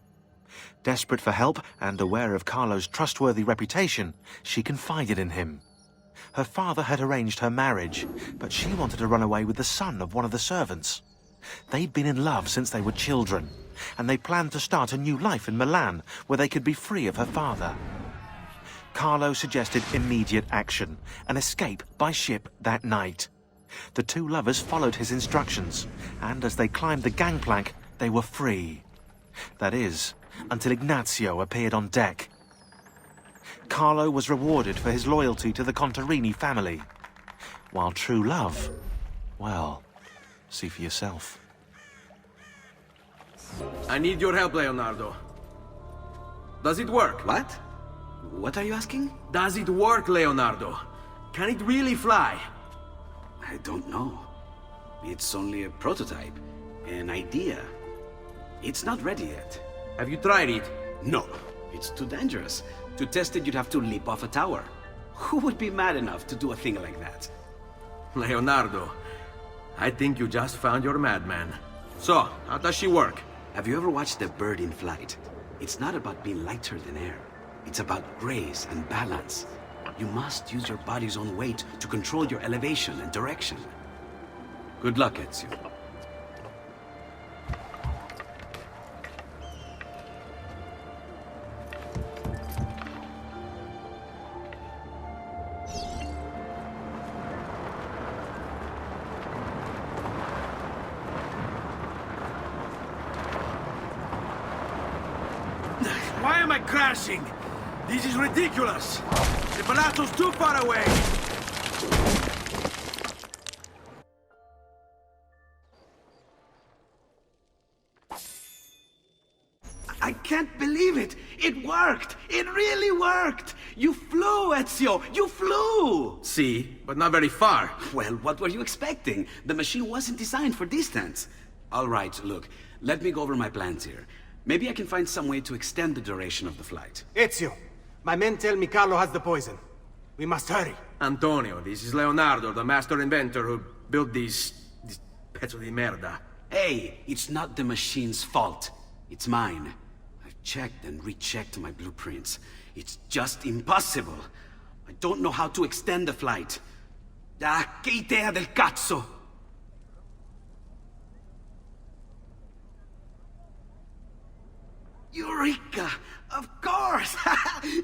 S3: Desperate for help and aware of Carlo's trustworthy reputation, she confided in him. Her father had arranged her marriage, but she wanted to run away with the son of one of the servants. They'd been in love since they were children, and they planned to start a new life in Milan, where they could be free of her father. Carlo suggested immediate action, an escape by ship that night. The two lovers followed his instructions, and as they climbed the gangplank, they were free. That is, until Ignazio appeared on deck. Carlo was rewarded for his loyalty to the Contarini family, while true love, well, see for yourself.
S5: I need your help, Leonardo. Does it work?
S8: What? What are you asking?
S5: Does it work, Leonardo? Can it really fly?
S8: I don't know. It's only a prototype, an idea. It's not ready yet.
S5: Have you tried it?
S8: No, it's too dangerous. To test it, you'd have to leap off a tower. Who would be mad enough to do a thing like that?
S5: Leonardo, I think you just found your madman. So, how does she work?
S8: Have you ever watched a bird in flight? It's not about being lighter than air. It's about grace and balance. You must use your body's own weight to control your elevation and direction. Good luck, Ezio.
S5: Why am I crashing? This is ridiculous! The palazzo's too far away!
S8: I can't believe it! It worked! It really worked! You flew, Ezio! You flew!
S5: See, but not very far.
S8: Well, what were you expecting? The machine wasn't designed for distance. All right, look, let me go over my plans here. Maybe I can find some way to extend the duration of the flight.
S11: Ezio, my men tell me Carlo has the poison. We must hurry.
S5: Antonio, this is Leonardo, the master inventor who built this pezzo di merda.
S8: Hey, it's not the machine's fault. It's mine. I've checked and rechecked my blueprints. It's just impossible. I don't know how to extend the flight. Ah, che idea del cazzo! Eureka! Of course!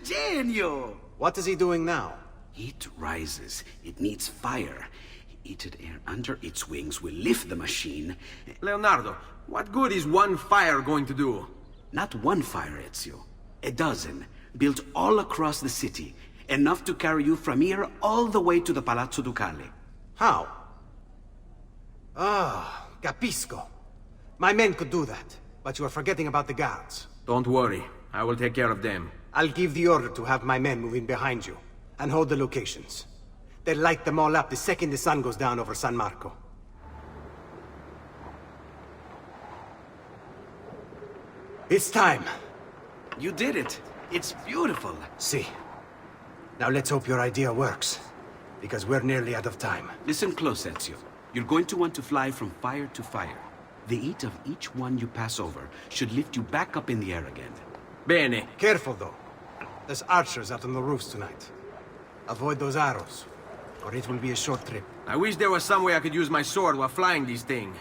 S8: Genio!
S11: What is he doing now?
S8: Heat rises. It needs fire. Heated air under its wings will lift the machine.
S5: Leonardo, what good is one fire going to do?
S8: Not one fire, Ezio. A dozen, built all across the city. Enough to carry you from here all the way to the Palazzo Ducale.
S11: How? Ah, capisco. My men could do that, but you are forgetting about the guards.
S5: Don't worry, I will take care of them.
S11: I'll give the order to have my men move in behind you, and hold the locations. They'll light them all up the second the sun goes down over San Marco. It's time.
S8: You did it. It's beautiful.
S11: See. Now let's hope your idea works, because we're nearly out of time.
S8: Listen close, Ezio. You're going to want to fly from fire to fire. The heat of each one you pass over should lift you back up in the air again.
S5: Bene.
S11: Careful, though. There's archers out on the roofs tonight. Avoid those arrows, or it will be a short trip.
S5: I wish there was some way I could use my sword while flying this thing.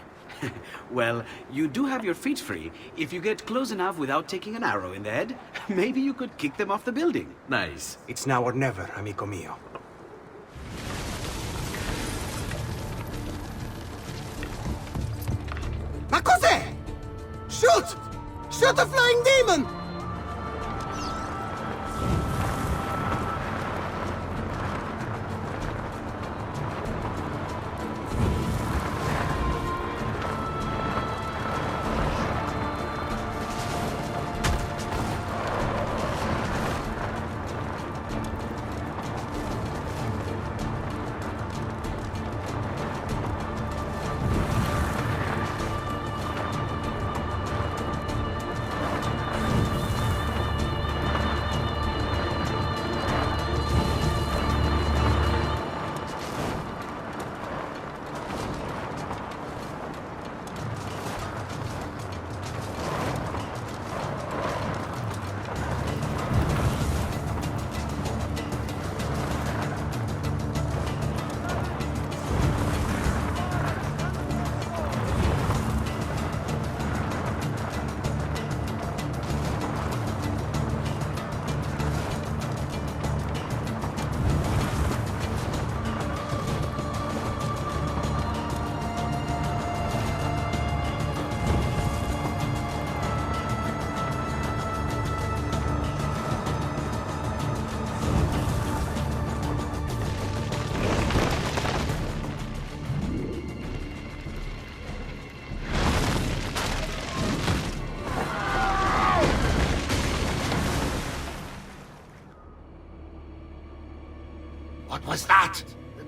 S8: Well, you do have your feet free. If you get close enough without taking an arrow in the head, maybe you could kick them off the building.
S5: Nice.
S11: It's now or never, amico mio. Ma cos'è? Shoot! Shoot a flying demon!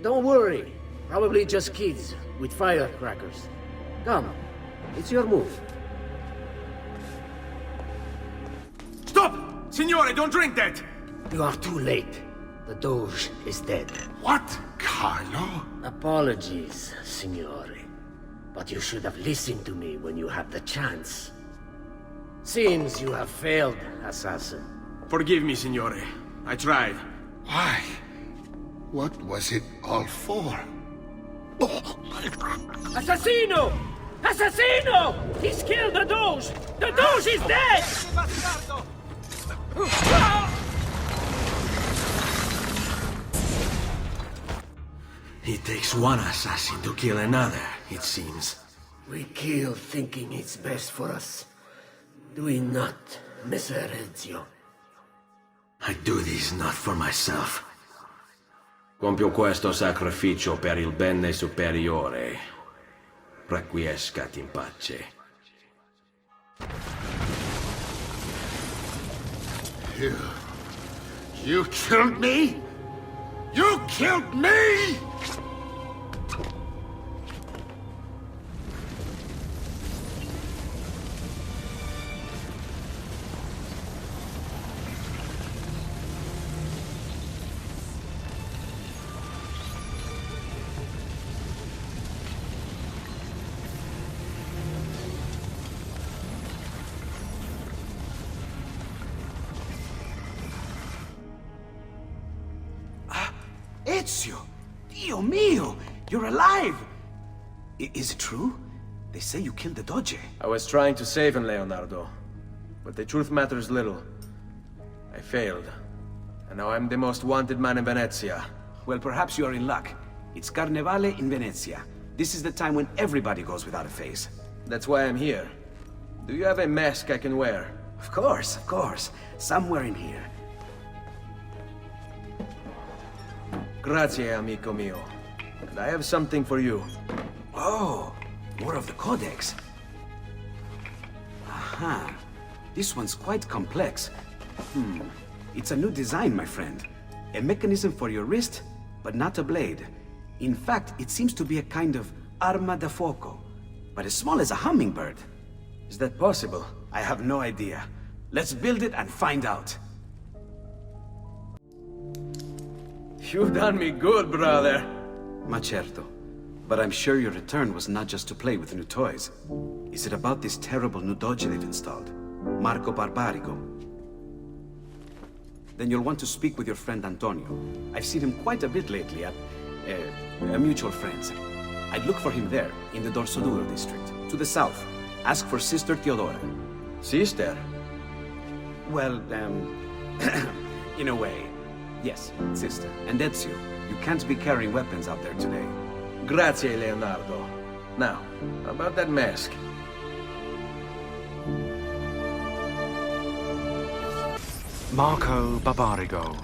S7: don't worry. Probably just kids with firecrackers. Come, it's your move.
S5: Stop! Signore, don't drink that!
S7: You are too late. The Doge is dead.
S17: What? Carlo?
S7: Apologies, Signore. But you should have listened to me when you had the chance. Seems you have failed, assassin.
S5: Forgive me, Signore. I tried.
S17: Why? What was it all for?
S7: Assassino! Assassino! He's killed the Doge! The Doge is dead!
S5: It takes one assassin to kill another, it seems.
S7: We kill thinking it's best for us. Do we not, Messer Ezio?
S5: I do this not for myself. Compio questo sacrificio per il bene superiore. Requiescat in pace.
S17: You killed me? You killed me?
S8: Ezio! Dio mio! You're alive! Is it true? They say you killed the Doge.
S5: I was trying to save him, Leonardo. But the truth matters little. I failed. And now I'm the most wanted man in Venezia.
S8: Well, perhaps you are in luck. It's Carnevale in Venezia. This is the time when everybody goes without a face.
S5: That's why I'm here. Do you have a mask I can wear?
S8: Of course, of course. Somewhere in here.
S5: Grazie, amico mio. And I have something for you.
S8: Oh, more of the Codex. Aha. This one's quite complex. It's a new design, my friend. A mechanism for your wrist, but not a blade. In fact, it seems to be a kind of arma da fuoco, but as small as a hummingbird.
S5: Is that possible?
S8: I have no idea. Let's build it and find out.
S5: You've done me good, brother.
S8: Ma certo. But I'm sure your return was not just to play with new toys. Is it about this terrible new doge they've installed? Marco Barbarigo? Then you'll want to speak with your friend Antonio. I've seen him quite a bit lately at... mutual friends. I'd look for him there, in the Dorsoduro district, to the south. Ask for Sister Teodora.
S5: Sister?
S8: Well, in a way. Yes, sister. And Ezio, you can't be carrying weapons out there today.
S5: Grazie, Leonardo. Now, about that mask.
S3: Marco Barbarigo.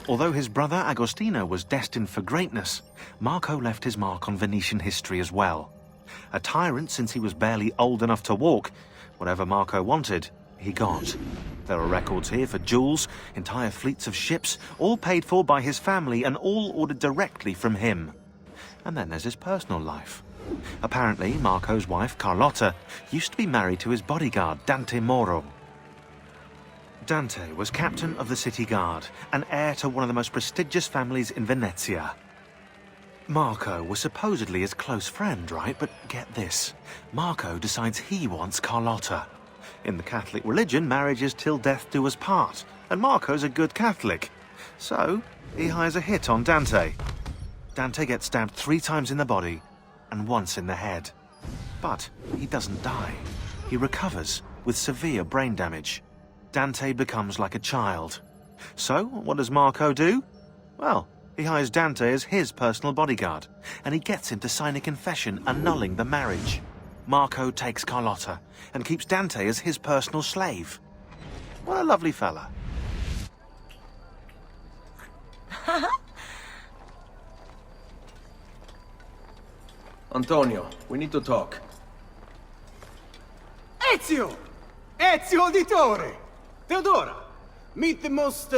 S3: Although his brother Agostino was destined for greatness, Marco left his mark on Venetian history as well. A tyrant since he was barely old enough to walk, whatever Marco wanted, he got. There are records here for jewels, entire fleets of ships, all paid for by his family and all ordered directly from him. And then there's his personal life. Apparently, Marco's wife, Carlotta, used to be married to his bodyguard, Dante Moro. Dante was captain of the city guard, and heir to one of the most prestigious families in Venezia. Marco was supposedly his close friend, right? But get this, Marco decides he wants Carlotta. In the Catholic religion, marriage is till death do us part, and Marco's a good Catholic. So, he hires a hit on Dante. Dante gets stabbed 3 times in the body, and once in the head. But he doesn't die. He recovers, with severe brain damage. Dante becomes like a child. So, what does Marco do? Well, he hires Dante as his personal bodyguard, and he gets him to sign a confession annulling the marriage. Marco takes Carlotta, and keeps Dante as his personal slave. What a lovely fella.
S5: Antonio, we need to talk.
S11: Ezio! Ezio Auditore! Teodora! Meet the most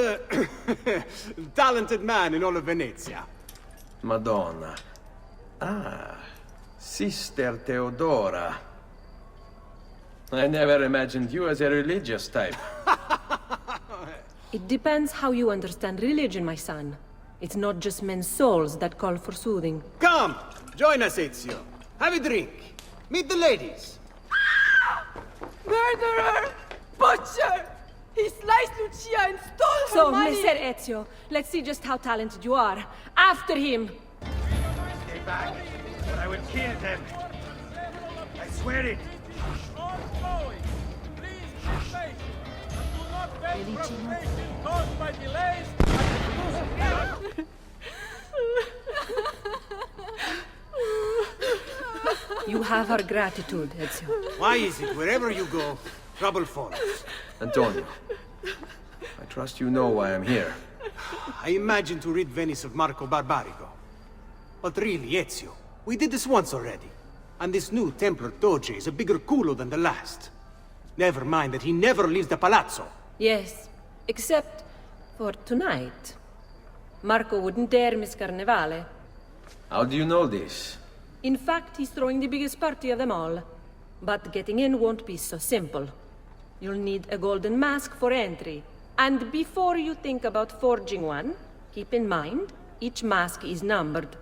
S11: talented man in all of Venezia.
S5: Madonna. Ah, Sister Theodora. I never imagined you as a religious type.
S20: It depends how you understand religion, my son. It's not just men's souls that call for soothing.
S11: Come! Join us, Ezio. Have a drink. Meet the ladies.
S21: Murderer! Butcher! He sliced Lucia and stole her
S20: So,
S21: money!
S20: Messer Ezio, let's see just how talented you are. After him!
S18: Stay back, or I will kill them. I swear it.
S21: Caused by delays.
S20: You have our gratitude, Ezio.
S11: Why is it wherever you go, trouble follows?
S5: Antonio, I trust you know why I'm here.
S11: I imagine to rid Venice of Marco Barbarigo. But really, Ezio, we did this once already. And this new Templar Doge is a bigger culo than the last. Never mind that he never leaves the palazzo.
S20: Yes, except for tonight. Marco wouldn't dare miss Carnevale.
S5: How do you know this?
S20: In fact, he's throwing the biggest party of them all. But getting in won't be so simple. You'll need a golden mask for entry. And before you think about forging one, keep in mind, each mask is numbered.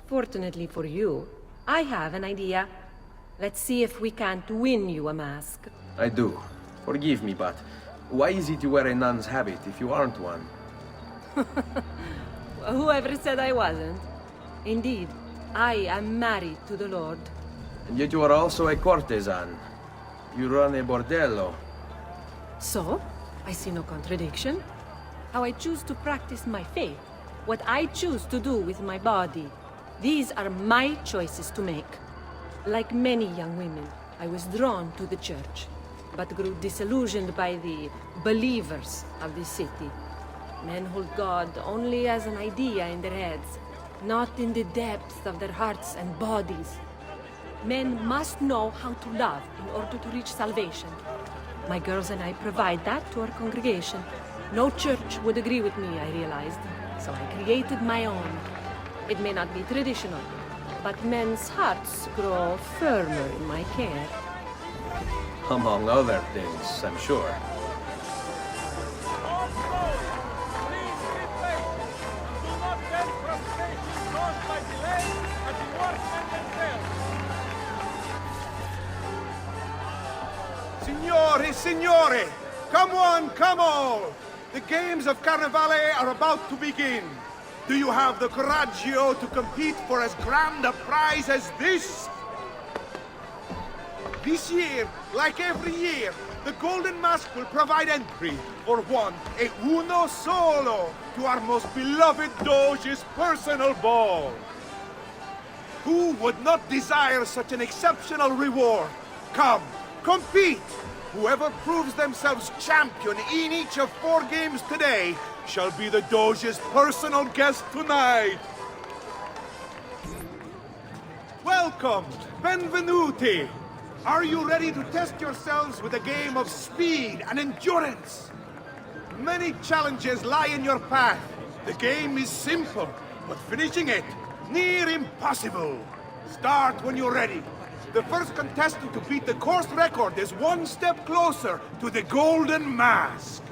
S20: Fortunately for you, I have an idea. Let's see if we can't win you a mask.
S5: I do. Forgive me, but why is it you wear a nun's habit if you aren't one?
S20: Whoever said I wasn't? Indeed, I am married to the Lord.
S5: And yet you are also a courtesan. You run a bordello.
S20: So, I see no contradiction. How I choose to practice my faith, what I choose to do with my body, these are my choices to make. Like many young women, I was drawn to the church, but grew disillusioned by the believers of the city. Men hold God only as an idea in their heads, not in the depths of their hearts and bodies. Men must know how to love in order to reach salvation. My girls and I provide that to our congregation. No church would agree with me, I realized, so I created my own. It may not be traditional, but men's hearts grow firmer in my care.
S5: Among other things, I'm sure.
S22: Signore, signore! Come on, come on! The games of Carnevale are about to begin. Do you have the coraggio to compete for as grand a prize as this? This year, like every year, the Golden Mask will provide entry for one, e uno solo, to our most beloved Doge's personal ball. Who would not desire such an exceptional reward? Come, compete! Whoever proves themselves champion in each of 4 games today shall be the Doge's personal guest tonight. Welcome, benvenuti. Are you ready to test yourselves with a game of speed and endurance? Many challenges lie in your path. The game is simple, but finishing it, near impossible. Start when you're ready. The first contestant to beat the course record is one step closer to the Golden Mask.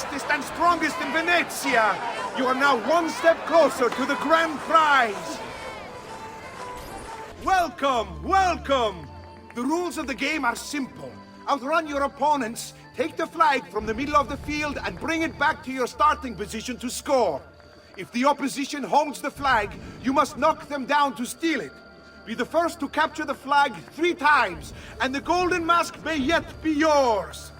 S22: fastest and strongest in Venezia. You are now one step closer to the grand prize. Welcome, welcome. The rules of the game are simple. Outrun your opponents, take the flag from the middle of the field and bring it back to your starting position to score. If the opposition holds the flag, you must knock them down to steal it. Be the first to capture the flag 3 times, and the golden mask may yet be yours.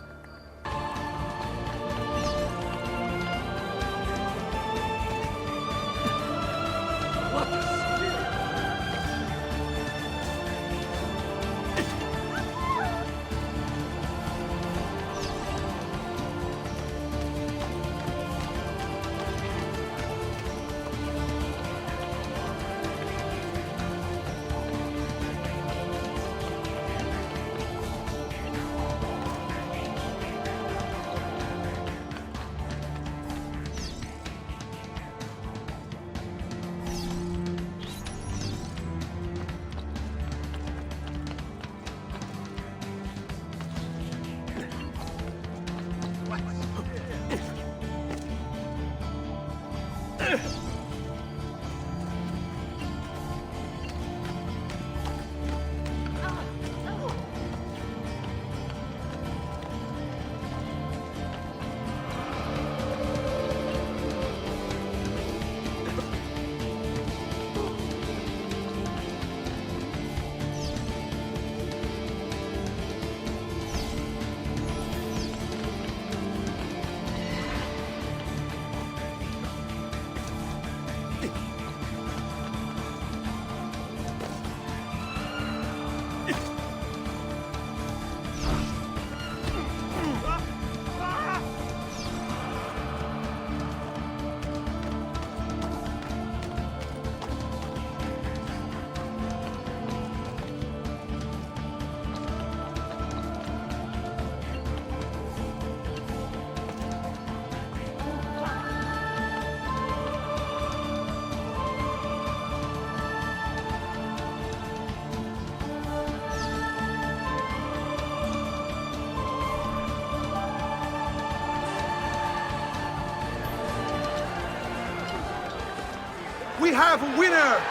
S22: We have a winner!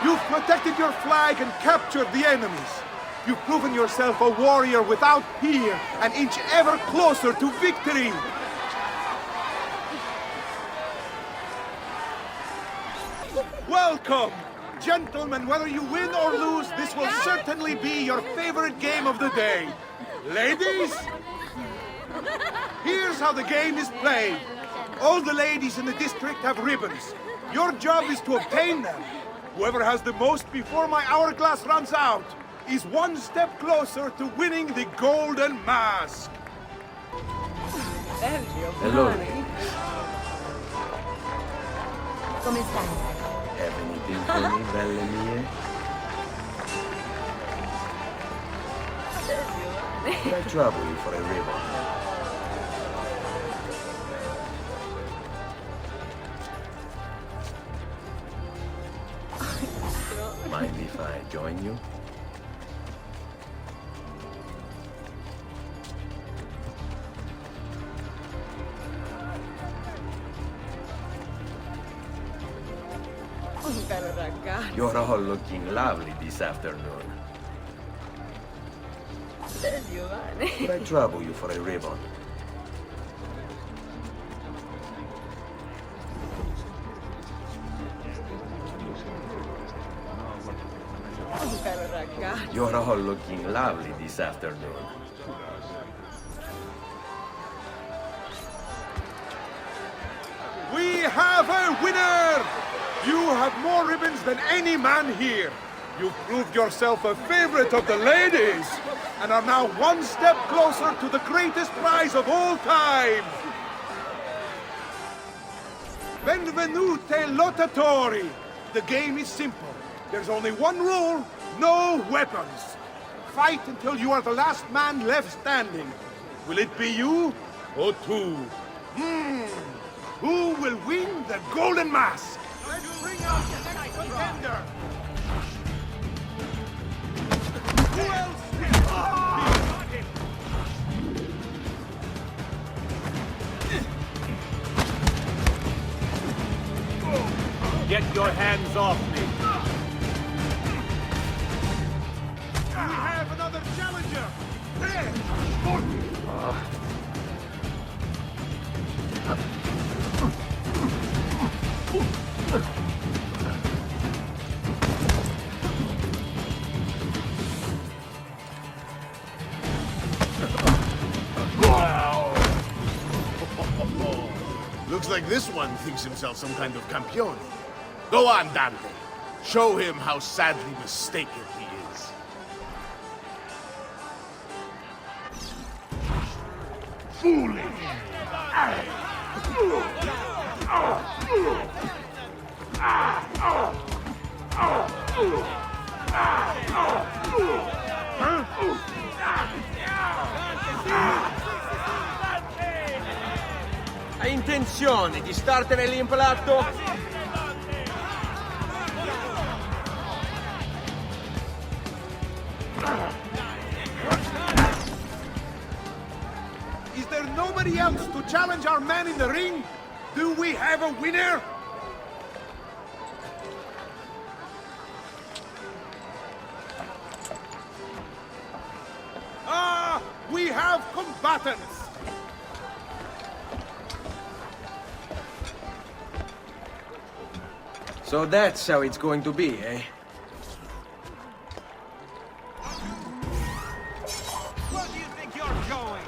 S22: You've protected your flag and captured the enemies. You've proven yourself a warrior without peer, an inch ever closer to victory! Welcome! Gentlemen, whether you win or lose, this will certainly be your favorite game of the day. Ladies? Here's how the game is played. All the ladies in the district have ribbons. Your job is to obtain them. Whoever has the most before my hourglass runs out is one step closer to winning the golden mask.
S5: Hello.
S15: Come stai?
S5: Have anything for me, belle mie? Could I trouble you for a ribbon? Mind if I join you?
S21: Un caro ragazzo.
S5: You're all looking lovely this afternoon.
S21: Giovanni.
S5: Could I trouble you for a ribbon?
S21: Un caro ragazzo.
S5: You're all looking lovely this afternoon.
S22: We have a winner! You have more ribbons than any man here. You've proved yourself a favorite of the ladies, and are now one step closer to the greatest prize of all time. Benvenute lottatori! The game is simple. There's only one rule, no weapons. Fight until you are the last man left standing. Will it be you or two? Who will win the golden mask? Let's bring out the next contender! Who else can Get your hands off me! We have another challenger! There!
S17: Looks like this one thinks himself some kind of campione. Go on, Dante. Show him how sadly mistaken he is. Foolish!
S5: Hai intenzione di startene lì impalato?
S22: Is there nobody else to challenge our man in the ring? Do we have a winner? Ah, we have combatants!
S5: So that's how it's going to be, eh?
S22: Where do you think you're going?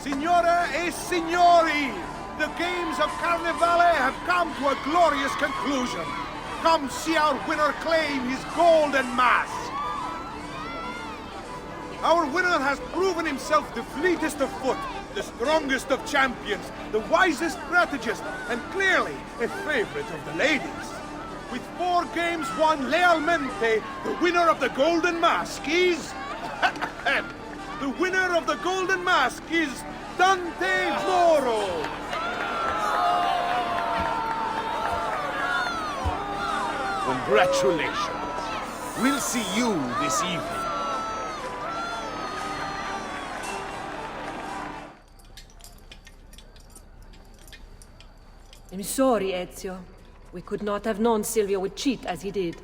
S22: Signore e signori, the games of Carnevale have come to a glorious conclusion. Come see our winner claim his golden mask. Our winner has proven himself the fleetest of foot, the strongest of champions, the wisest strategist, and clearly a favorite of the ladies. With 4 games won lealmente, the winner of the golden mask is... the winner of the golden mask is Dante Moro!
S17: Congratulations. We'll see you this evening.
S20: I'm sorry, Ezio. We could not have known Silvio would cheat as he did.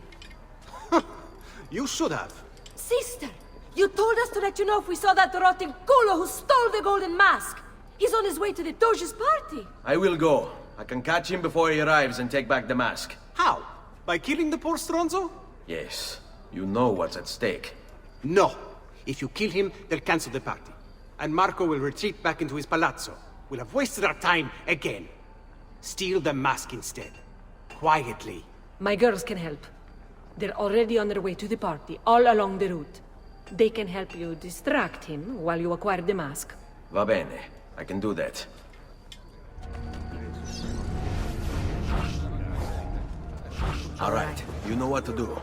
S11: You should have.
S21: Sister, you told us to let you know if we saw that rotting culo who stole the golden mask. He's on his way to the Doge's party.
S5: I will go. I can catch him before he arrives and take back the mask.
S11: How? By killing the poor Stronzo?
S5: Yes. You know what's at stake.
S11: No. If you kill him, they'll cancel the party. And Marco will retreat back into his palazzo. We'll have wasted our time again. Steal the mask instead. Quietly.
S20: My girls can help. They're already on their way to the party, all along the route. They can help you distract him while you acquire the mask.
S5: Va bene. I can do that. All right. You know what to do.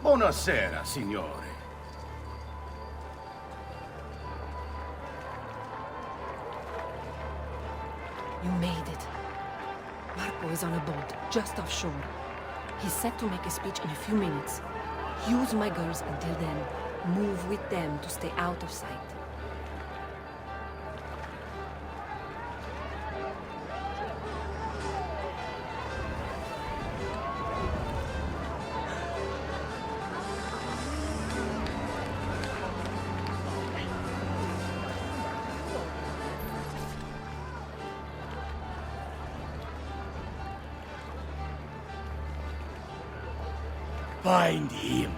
S17: Buonasera, signore.
S20: You made it. Marco is on a boat, just offshore. He's set to make a speech in a few minutes. Use my girls until then. Move with them to stay out of sight.
S18: Find him.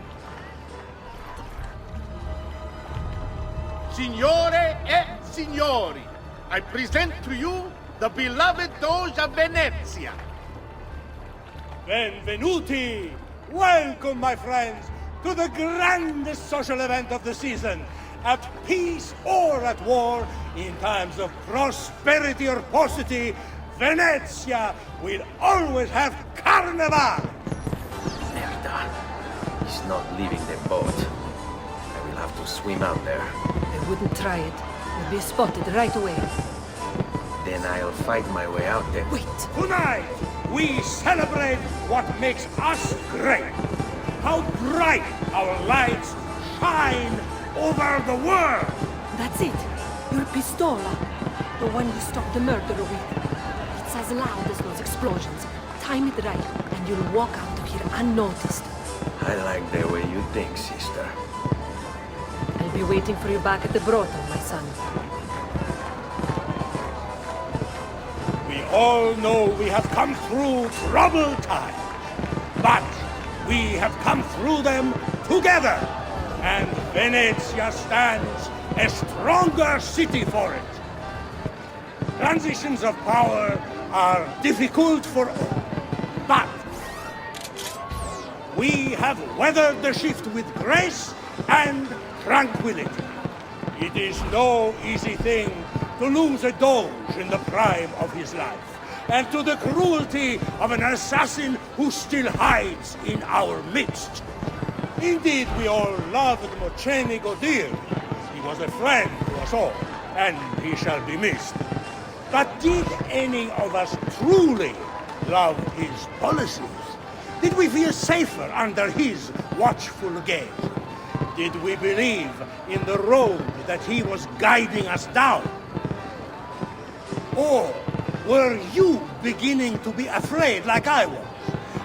S22: Signore e signori, I present to you the beloved Doge of Venezia.
S18: Benvenuti! Welcome, my friends, to the grandest social event of the season. At peace or at war, in times of prosperity or paucity, Venezia will always have carnival!
S5: Merda. He's not leaving the boat. I will have to swim out there.
S21: I wouldn't try it. You'll be spotted right away.
S5: Then I'll fight my way out there.
S21: Wait!
S18: Tonight, we celebrate what makes us great. How bright our lights shine over the world!
S21: That's it. Your pistola. The one you stopped the murderer with. It's as loud as those explosions. Time it right, and you'll walk out of here unnoticed.
S5: I like the way you think, sister.
S21: I'll be waiting for you back at the brothel, my son.
S18: We all know we have come through troubled times, but we have come through them together, and Venezia stands a stronger city for it. Transitions of power are difficult for all, but we have weathered the shift with grace and tranquility. It is no easy thing to lose a Doge in the prime of his life, and to the cruelty of an assassin who still hides in our midst. Indeed, we all loved Mocenigo dearly. He was a friend to us all, and he shall be missed. But did any of us truly love his policies? Did we feel safer under his watchful gaze? Did we believe in the road that he was guiding us down? Or were you beginning to be afraid like I was?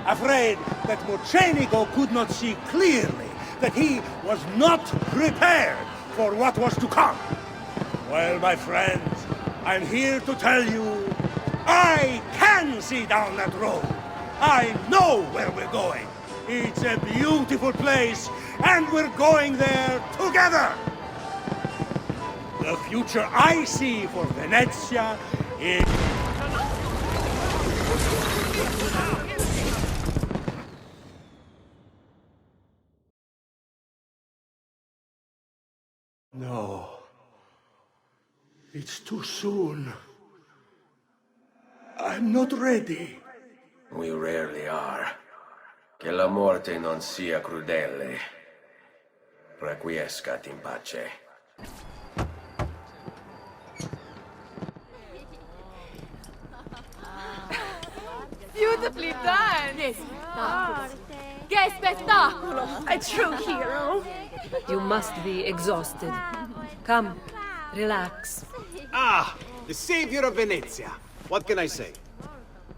S18: Afraid that Mocenigo could not see clearly, that he was not prepared for what was to come? Well, my friends, I'm here to tell you, I can see down that road. I know where we're going. It's a beautiful place, and we're going there together. The future I see for Venezia is... No. It's too soon. I'm not ready.
S5: We rarely are. Che la morte non sia crudele. Requiescat in pace.
S21: Beautifully done! Yes. Che spettacolo! A true hero! You must be exhausted. Come, relax.
S11: Ah, the savior of Venezia. What can I say?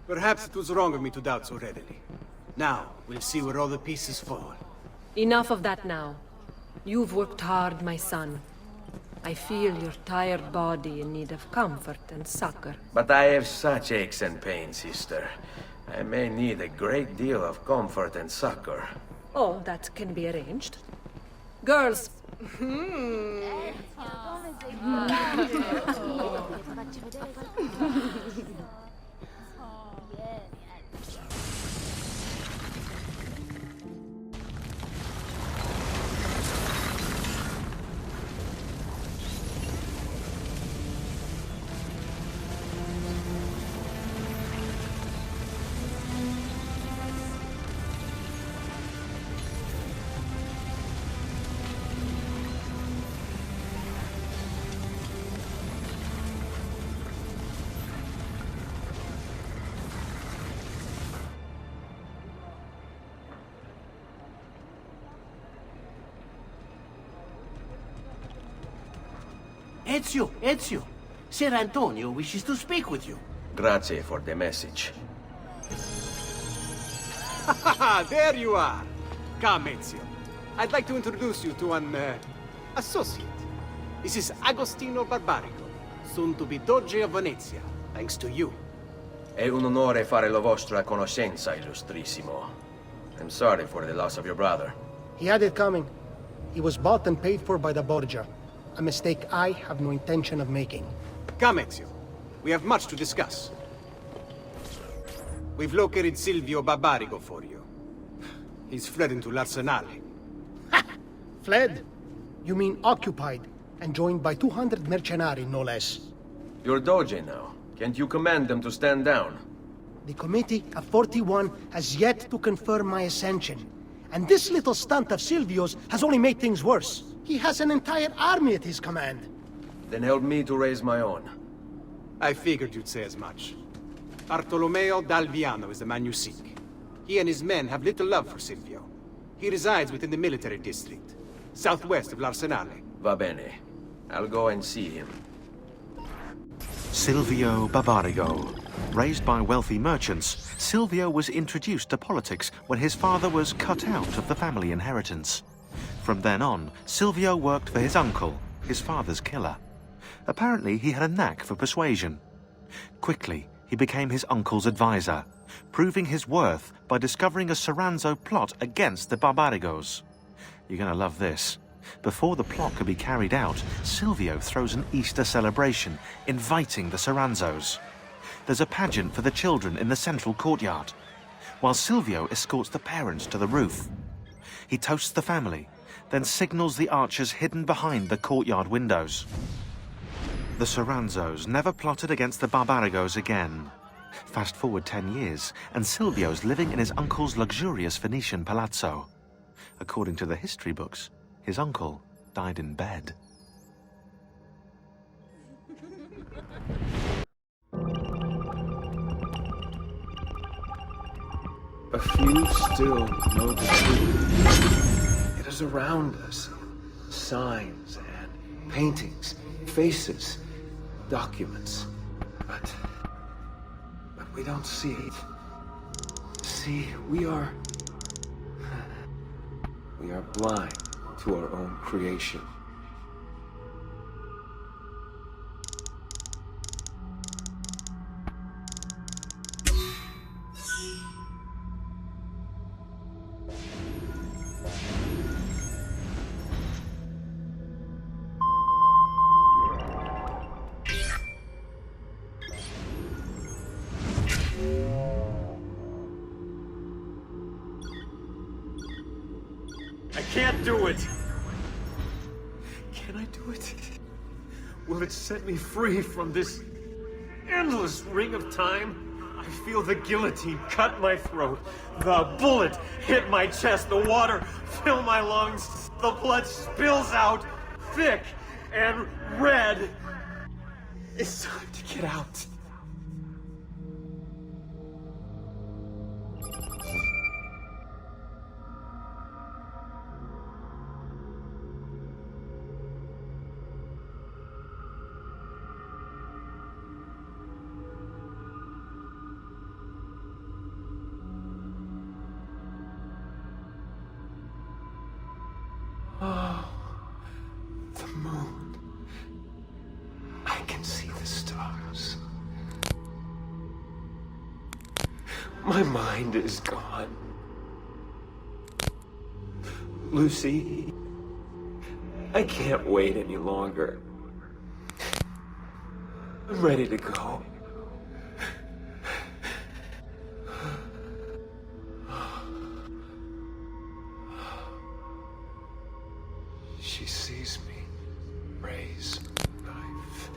S11: Perhaps it was wrong of me to doubt so readily. Now, we'll see where all the pieces fall.
S21: Enough of that now. You've worked hard, my son. I feel your tired body in need of comfort and succor.
S5: But I have such aches and pains, sister. I may need a great deal of comfort and succor.
S21: Oh, that can be arranged. Girls!
S2: Ezio, Ser Antonio wishes to speak with you.
S5: Grazie for the message.
S11: There you are. Come, Ezio. I'd like to introduce you to an associate. This is Agostino Barbarigo, soon to be Doge of Venezia, thanks to you.
S5: È un onore fare la vostra conoscenza, illustrissimo. I'm sorry for the loss of your brother.
S12: He had it coming. He was bought and paid for by the Borgia. A mistake I have no intention of making.
S11: Come, Ezio. We have much to discuss. We've located Silvio Barbarigo for you. He's fled into l'Arsenale.
S12: Fled? You mean occupied, and joined by 200 mercenari, no less.
S5: You're Doge now. Can't you command them to stand down?
S12: The Committee of 41 has yet to confirm my ascension. And this little stunt of Silvio's has only made things worse. He has an entire army at his command.
S5: Then help me to raise my own.
S11: I figured you'd say as much. Bartolomeo d'Alviano is the man you seek. He and his men have little love for Silvio. He resides within the military district, southwest of l'Arsenale.
S5: Va bene. I'll go and see him.
S3: Silvio Barbarigo. Raised by wealthy merchants, Silvio was introduced to politics when his father was cut out of the family inheritance. From then on, Silvio worked for his uncle, his father's killer. Apparently, he had a knack for persuasion. Quickly, he became his uncle's advisor, proving his worth by discovering a Soranzo plot against the Barbarigos. You're gonna love this. Before the plot could be carried out, Silvio throws an Easter celebration, inviting the Soranzos. There's a pageant for the children in the central courtyard, while Silvio escorts the parents to the roof. He toasts the family, then signals the archers hidden behind the courtyard windows. The Soranzos never plotted against the Barbarigos again. Fast forward 10 years, and Silvio's living in his uncle's luxurious Venetian palazzo. According to the history books, his uncle died in bed.
S5: A few still know the truth. It is around us. Signs and paintings, faces, documents. But we don't see it. See, we are blind to our own creation.
S13: I can't do it! Can I do it? Will it set me free from this endless ring of time? I feel the guillotine cut my throat, the bullet hit my chest, the water fill my lungs, the blood spills out thick and red. It's time to get out.
S5: Oh, the moon. I can see the stars. My mind is gone. Lucy, I can't wait any longer. I'm ready to go. She sees me raise a knife.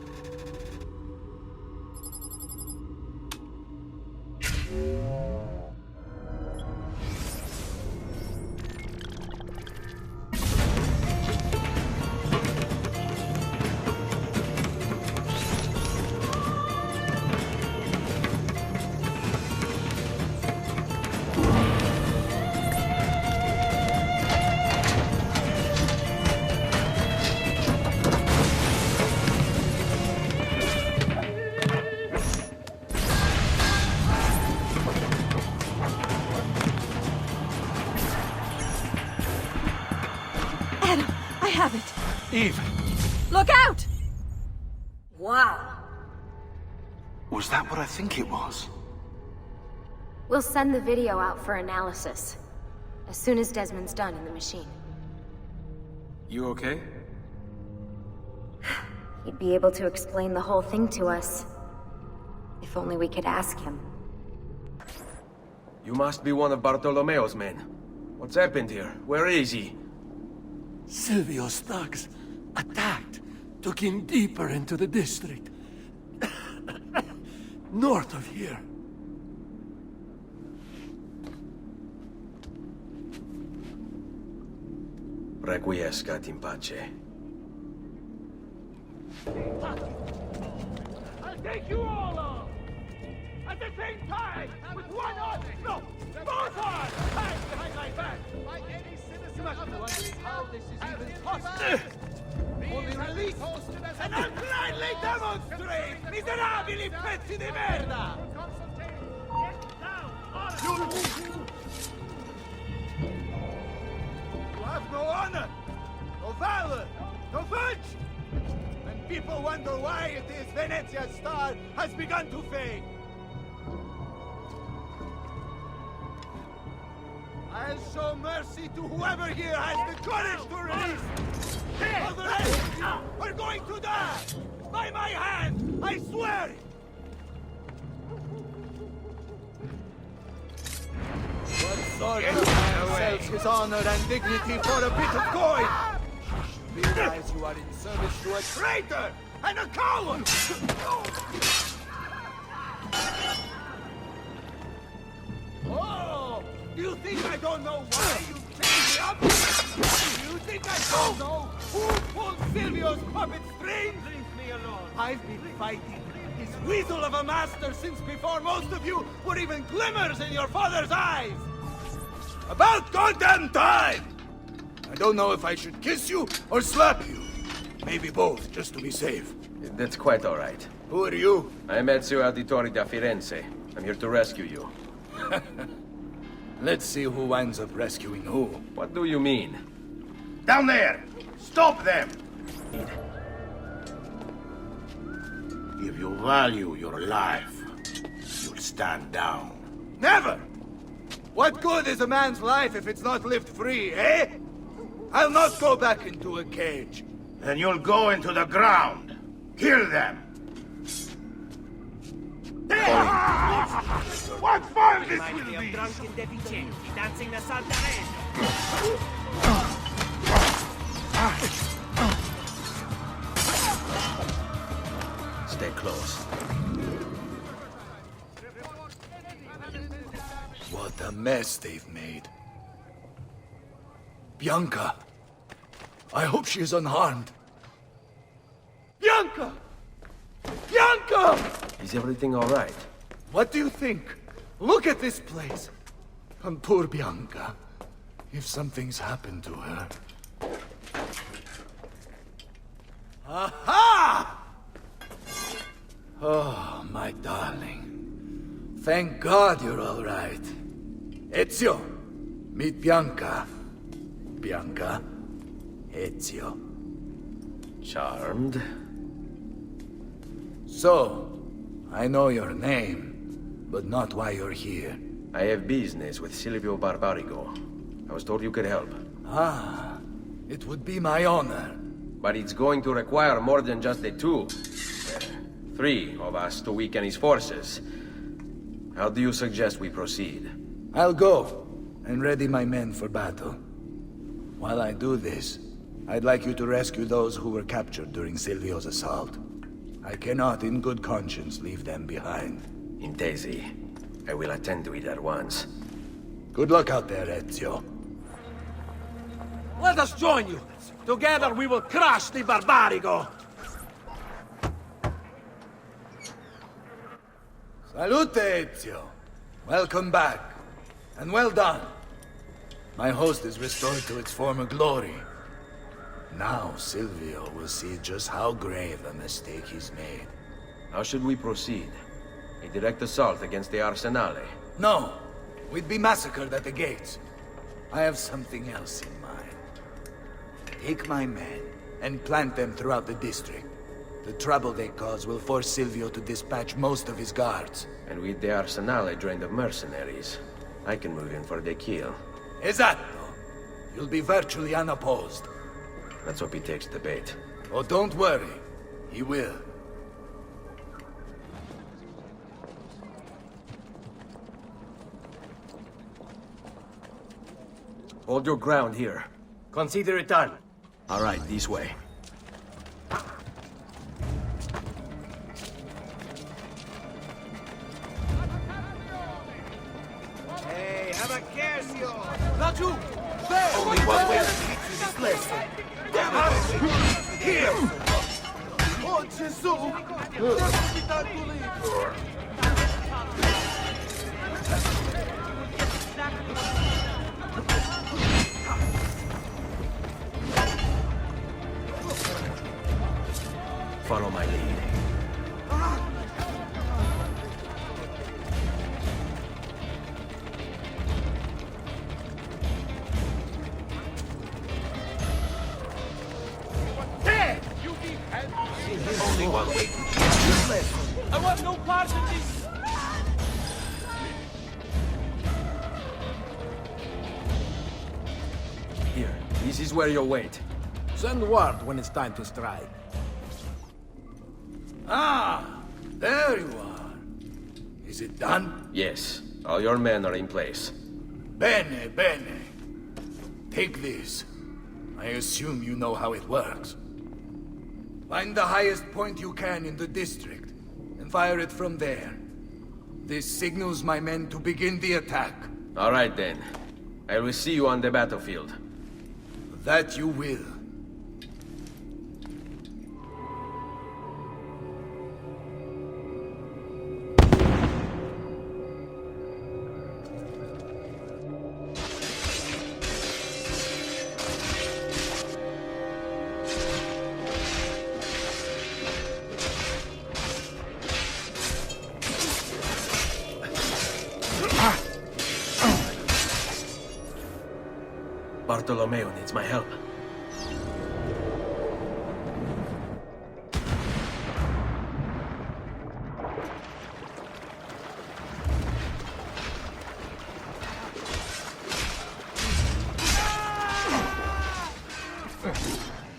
S21: Have it.
S3: Eve!
S21: Look out!
S9: Wow.
S3: Was that what I think it was?
S1: We'll send the video out for analysis. As soon as Desmond's done in the machine.
S5: You okay?
S1: He'd be able to explain the whole thing to us. If only we could ask him.
S5: You must be one of Bartolomeo's men. What's happened here? Where is he?
S10: Silvio's thugs attacked, took him deeper into the district. North of here.
S5: Requiescat in pace.
S22: I'll take you all on! At the same time! With one arm! No! Both arms! Hands behind my back! Like any citizen, you must be wondering how this is even possible! Only release and I'll gladly demonstrate! Miserabili pezzi di merda! You have no honor! No valor! No virtue! And people wonder why it is Venezia's star has begun to fade! I'll show mercy to whoever here has the courage to release! All the rest of you are going to die! By my hand! I swear it! What sort of man sells his honor and dignity for a bit of coin? You should realize you are in service to a traitor and a coward! Oh! Do you think I don't know why you changed me up? Do you think I don't know who pulled Silvio's puppet strings? Leave me alone. I've been fighting this weasel of a master since before most of you were even glimmers in your father's eyes. About goddamn time! I don't know if I should kiss you or slap you. Maybe both, just to be safe.
S5: That's quite all right.
S22: Who are you?
S5: I'm Ezio Auditore da Firenze. I'm here to rescue you.
S22: Let's see who winds up rescuing who.
S5: What do you mean?
S22: Down there! Stop them!
S4: If you value your life, you'll stand down.
S22: Never! What good is a man's life if it's not lived free, eh? I'll not go back into a cage.
S4: Then you'll go into the ground. Kill them!
S22: What fun this will be!
S10: Drunken deficienti dancing the Saltarello.
S5: Stay close.
S22: What a mess they've made. Bianca! I hope she is unharmed. Bianca! Bianca!
S5: Is everything all right?
S22: What do you think? Look at this place. And poor Bianca. If something's happened to her. Aha! Oh, my darling. Thank God you're all right. Ezio, meet Bianca. Bianca, Ezio.
S5: Charmed.
S22: So, I know your name, but not why you're here.
S5: I have business with Silvio Barbarigo. I was told you could help.
S22: Ah, it would be my honor.
S5: But it's going to require more than just the two. 3 of us to weaken his forces. How do you suggest we proceed?
S22: I'll go and ready my men for battle. While I do this, I'd like you to rescue those who were captured during Silvio's assault. I cannot, in good conscience, leave them behind.
S5: Intesi. I will attend to it at once.
S22: Good luck out there, Ezio.
S10: Let us join you. Together we will crush the Barbarigo.
S22: Salute, Ezio. Welcome back. And well done. My host is restored to its former glory. Now Silvio will see just how grave a mistake he's made.
S5: How should we proceed? A direct assault against the Arsenale?
S22: No. We'd be massacred at the gates. I have something else in mind. Take my men and plant them throughout the district. The trouble they cause will force Silvio to dispatch most of his guards.
S5: And with the Arsenale drained of mercenaries, I can move in for the kill.
S6: Esatto. You'll be virtually unopposed.
S5: Let's hope he takes the bait.
S6: Oh, don't worry. He will.
S5: Hold your ground here.
S10: Consider it done.
S5: All right, this way.
S22: Hey, have a Ezio!
S6: Laggiù!
S22: Only one way to teach you this lesson. Here! Oh, Gesù! Lasciami tanto libero!
S5: Follow my lead.
S22: There! You need help! Only one way to teach this lesson.
S14: I want no part in this!
S5: Here, this is where you'll wait.
S6: Send word when it's time to strike. Ah, there you are. Is it done?
S5: Yes, all your men are in place.
S6: Bene, bene. Take this. I assume you know how it works. Find the highest point you can in the district, and fire it from there. This signals my men to begin the attack.
S5: All right then. I will see you on the battlefield.
S6: That you will.
S5: Bartolomeo needs my help.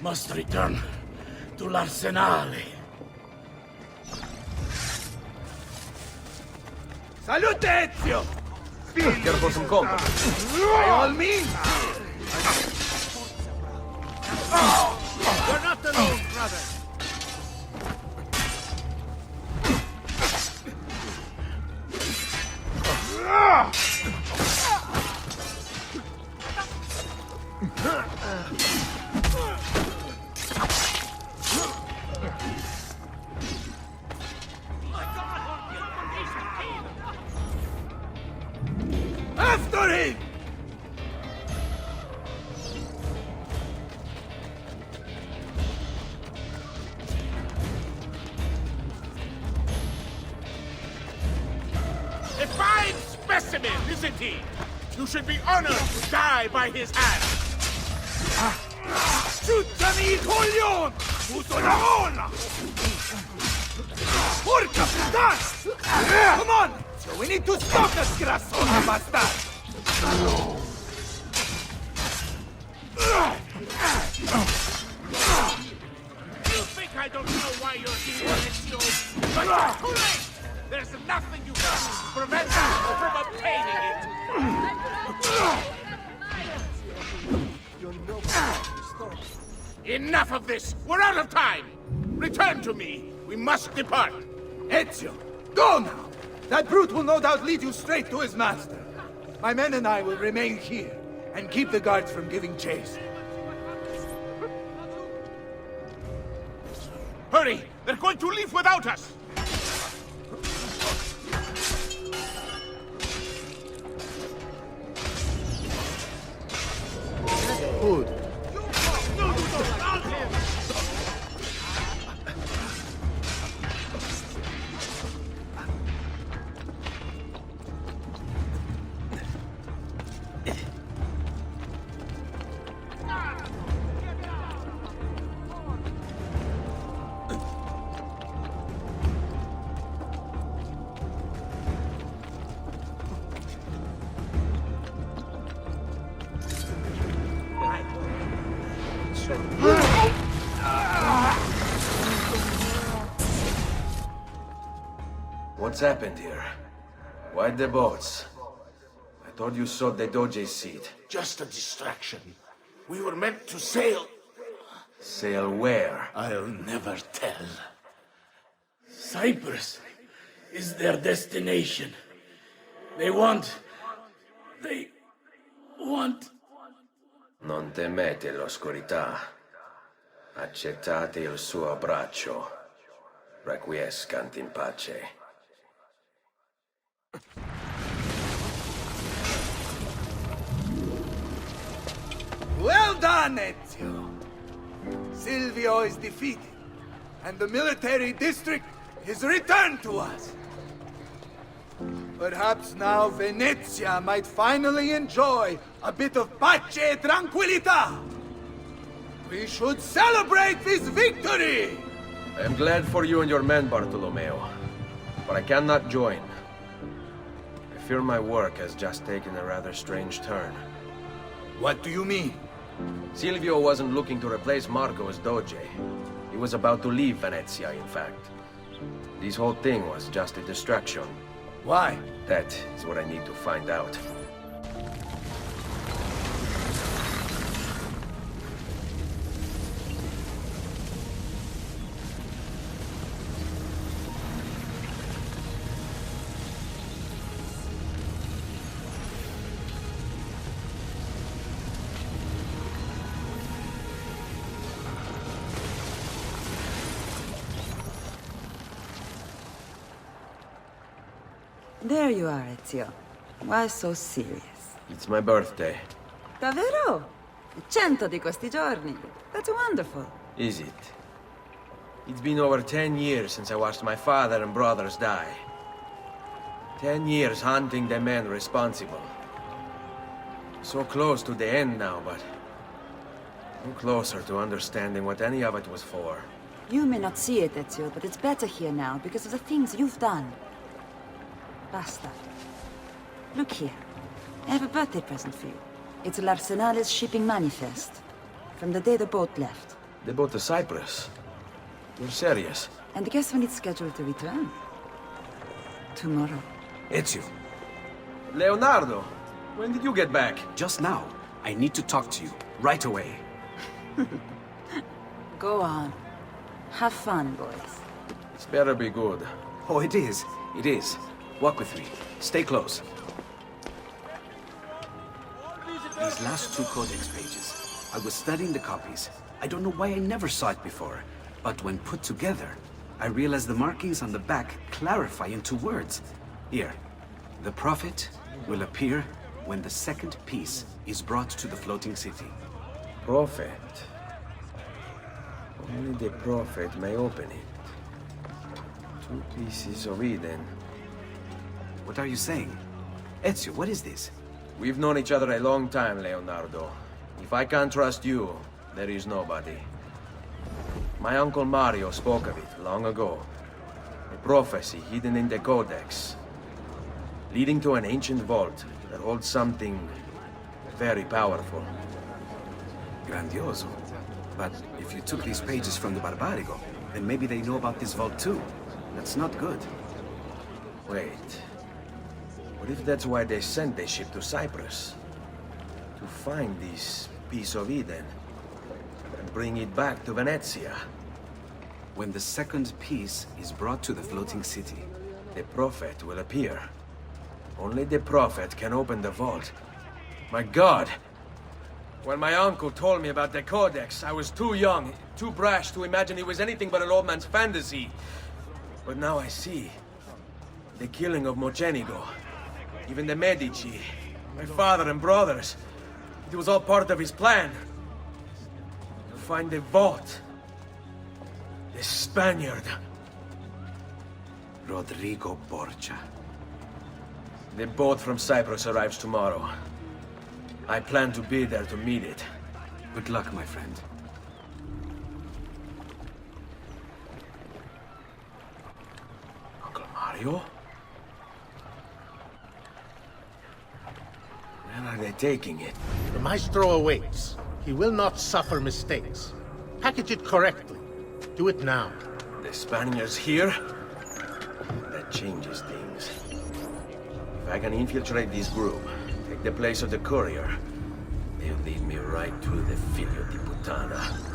S6: Must return to l'Arsenale. Salute, Ezio!
S5: Careful some combat.
S6: By all means!
S22: You're not alone, brother!
S6: After him!
S22: A fine specimen, isn't he? You should be honored to die by his hand.
S6: Ciucciami i coglion! Uso la molla! Porca puttana! Come on! So we need to stop that grassona bastard!
S22: You think I don't know why you're here, Ezio? But you're too late! There's nothing you can do to prevent us from obtaining it! Enough of this! We're out of time! Return to me! We must depart!
S6: Ezio, go now! That brute will no doubt lead you straight to his master. My men and I will remain here, and keep the guards from giving chase.
S22: Hurry! They're going to leave without us!
S6: Good.
S5: What's happened here? Why the boats? I thought you sought the Doge's seat.
S22: Just a distraction. We were meant to sail.
S5: Sail where?
S22: I'll never tell. Cyprus is their destination. They want...
S5: Non temete l'oscurità. Accettate il suo abbraccio. Requiescant in pace.
S6: Well done, Ezio! Silvio is defeated, and the military district is returned to us. Perhaps now Venezia might finally enjoy a bit of pace e tranquillità. We should celebrate this victory!
S5: I am glad for you and your men, Bartolomeo, but I cannot join. I fear my work has just taken a rather strange turn.
S6: What do you mean?
S5: Silvio wasn't looking to replace Marco as Doge. He was about to leave Venezia, in fact. This whole thing was just a distraction.
S6: Why?
S5: That is what I need to find out.
S15: There you are, Ezio. Why so serious?
S5: It's my birthday.
S15: Davvero? 100 di questi giorni. That's wonderful.
S5: Is it? It's been over 10 years since I watched my father and brothers die. 10 years hunting the men responsible. So close to the end now, but... no closer to understanding what any of it was for.
S15: You may not see it, Ezio, but it's better here now because of the things you've done. Basta. Look here. I have a birthday present for you. It's l'Arsenale's shipping manifest. From the day the boat left.
S5: The boat to Cyprus? You're serious?
S15: And guess when it's scheduled to return? Tomorrow.
S8: Ezio.
S5: Leonardo! When did you get back?
S8: Just now. I need to talk to you. Right away.
S15: Go on. Have fun, boys.
S5: It's better be good.
S8: Oh, it is. It is. Walk with me. Stay close. These last 2 codex pages. I was studying the copies. I don't know why I never saw it before. But when put together, I realized the markings on the back clarify into words. Here. The prophet will appear when the second piece is brought to the floating city.
S5: Prophet? Only the prophet may open it. 2 pieces of Eden.
S8: What are you saying? Ezio, what is this?
S5: We've known each other a long time, Leonardo. If I can't trust you, there is nobody. My uncle Mario spoke of it long ago. A prophecy hidden in the Codex. Leading to an ancient vault that holds something very powerful.
S8: Grandioso. But if you took these pages from the Barbarigo, then maybe they know about this vault too. That's not good.
S5: Wait. What if that's why they sent the ship to Cyprus? To find this piece of Eden and bring it back to Venezia?
S8: When the second piece is brought to the floating city,
S5: the prophet will appear. Only the prophet can open the vault. My God! When my uncle told me about the Codex, I was too young, too brash to imagine it was anything but an old man's fantasy. But now I see. The killing of Mocenigo. Even the Medici, my father and brothers. It was all part of his plan. To find the vault. The Spaniard.
S8: Rodrigo Borgia.
S5: The boat from Cyprus arrives tomorrow. I plan to be there to meet it.
S8: Good luck, my friend.
S5: Uncle Mario? Where are they taking it?
S4: The maestro awaits.
S22: He will not suffer mistakes. Package it correctly. Do it now.
S5: The Spaniards here? That changes things. If I can infiltrate this group, take the place of the courier, they'll lead me right to the Figlio di Puttana.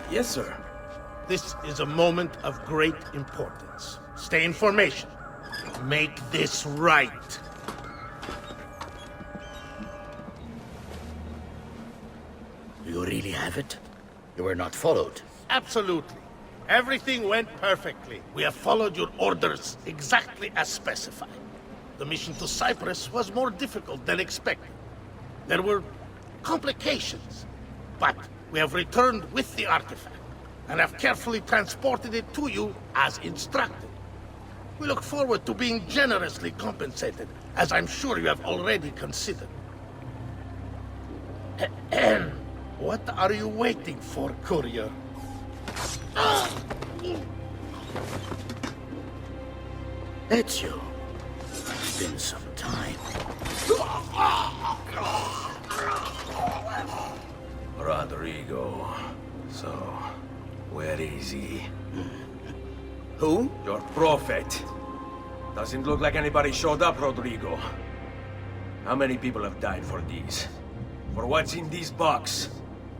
S22: Yes, sir. This is a moment of great importance. Stay in formation. Make this right.
S2: You really have it? You were not followed?
S22: Absolutely. Everything went perfectly. We have followed your orders exactly as specified. The mission to Cyprus was more difficult than expected. There were complications, but we have returned with the artifact, and have carefully transported it to you as instructed. We look forward to being generously compensated, as I'm sure you have already considered. What are you waiting for, courier?
S2: Ezio, it's been some time.
S5: Rodrigo. So, where is he?
S2: Who?
S5: Your prophet. Doesn't look like anybody showed up, Rodrigo. How many people have died for these? For what's in this box?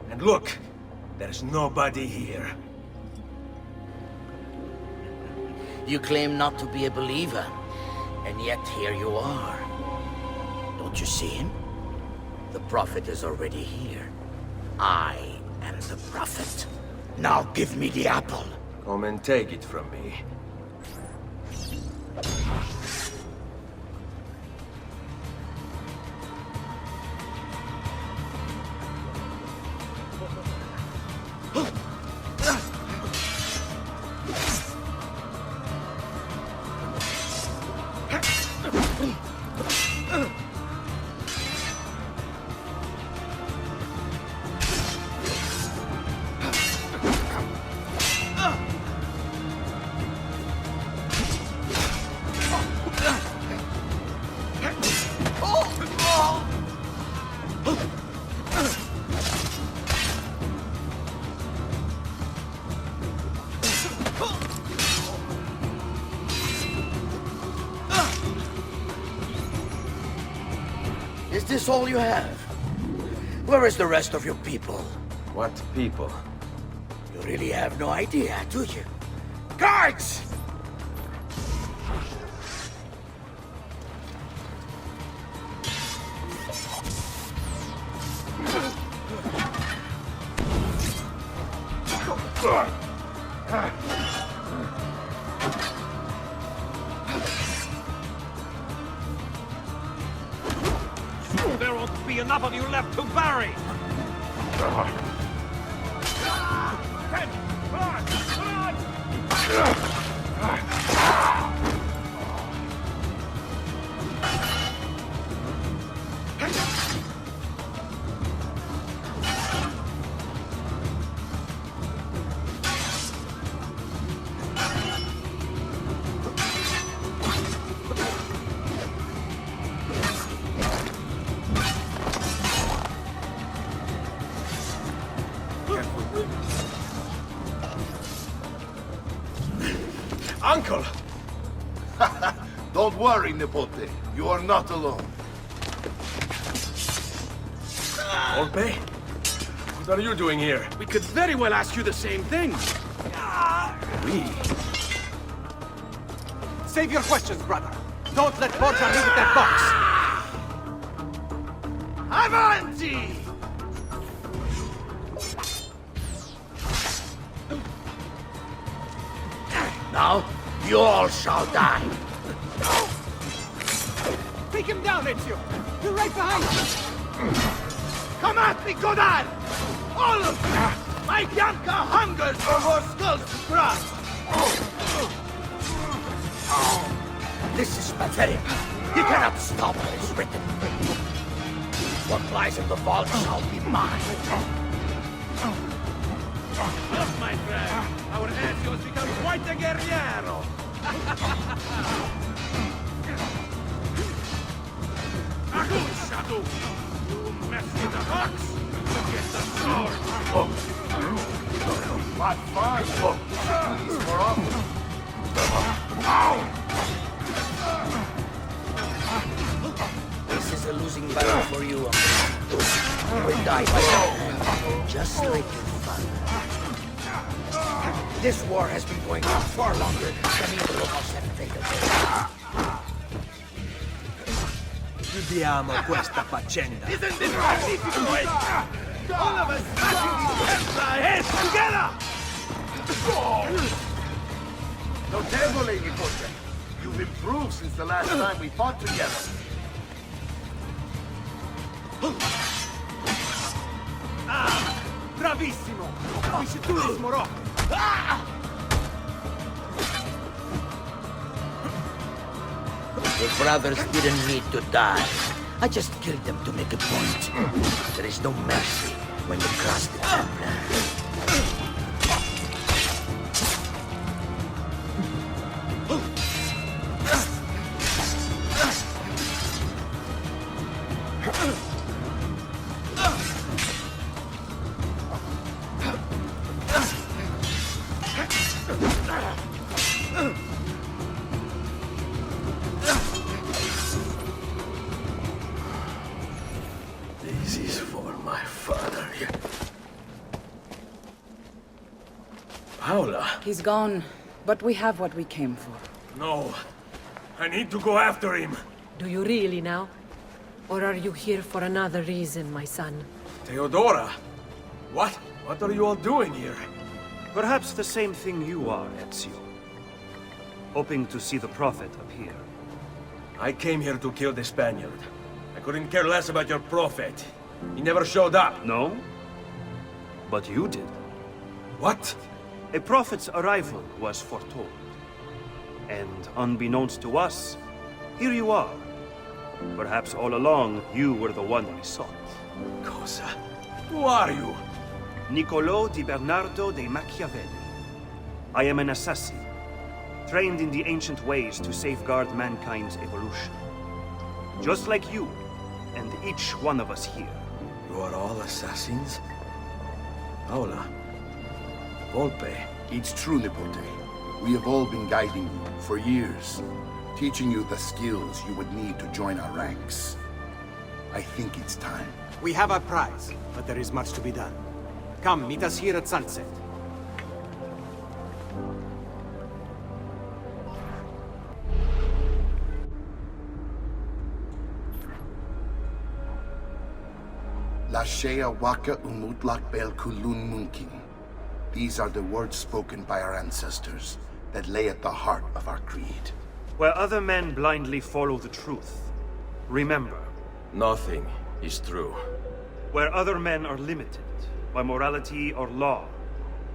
S5: And look, there's nobody here.
S2: You claim not to be a believer, and yet here you are. Don't you see him? The prophet is already here. I am the prophet. Now give me the apple.
S5: Come and take it from me.
S2: Is this all you have? Where is the rest of your people?
S5: What people?
S2: You really have no idea, do you? Guards!
S10: There won't be enough of you left to bury! 10, 5,
S5: Uncle!
S4: Don't worry, Nipote. You are not alone.
S5: Volpe? What are you doing here?
S8: We could very well ask you the same thing.
S5: We?
S10: Save your questions, brother. Don't let Borgia leave with that box.
S22: Avanti!
S2: Now, you all shall die.
S10: Take him
S22: down, Ezio! You're right behind us! Come at me, Godard! All of you! My Bianca hungers for more skulls to crush!
S2: This is pathetic. You cannot stop what is written. What lies in the vault shall be mine.
S22: Look, my friend, our Ezio has become quite a guerriero! Agusha, you mess with the box, you get the sword! What fun! These more often.
S2: This is a losing battle for you, uncle. You will die by your hand, just like your father. This war has been going on far longer than either of us anticipated.
S14: Chiudiamo questa faccenda.
S22: Isn't this magnifico, all of us smashing these heads together! Notevole, Niccolò. You've improved since the last time we fought together. Ah! Bravissimo! We should do this more often.
S2: The brothers didn't need to die. I just killed them to make a point. There is no mercy when you cross the Templar.
S22: This is for my father.
S14: Paola.
S15: He's gone, but we have what we came for.
S22: No. I need to go after him.
S20: Do you really now? Or are you here for another reason, my son?
S5: Theodora! What? What are you all doing here?
S16: Perhaps the same thing you are, Ezio. Hoping to see the Prophet appear.
S5: I came here to kill the Spaniard. I couldn't care less about your Prophet. He never showed up.
S16: No? But you did.
S5: What?
S16: A Prophet's arrival was foretold. And unbeknownst to us, here you are. Perhaps all along, you were the one we sought.
S5: Cosa? Who are you?
S16: Niccolò di Bernardo de Machiavelli. I am an assassin, trained in the ancient ways to safeguard mankind's evolution. Just like you, and each one of us here.
S5: You are all assassins? Paola. Volpe.
S4: It's true, Nipote. We have all been guiding you for years, teaching you the skills you would need to join our ranks. I think it's time.
S11: We have our prize, but there is much to be done. Come, meet us here at sunset.
S4: Lashea waka umutlak bel kulun munkin. These are the words spoken by our ancestors that lay at the heart of our creed.
S16: Where other men blindly follow the truth, remember.
S5: Nothing is true.
S16: Where other men are limited by morality or law,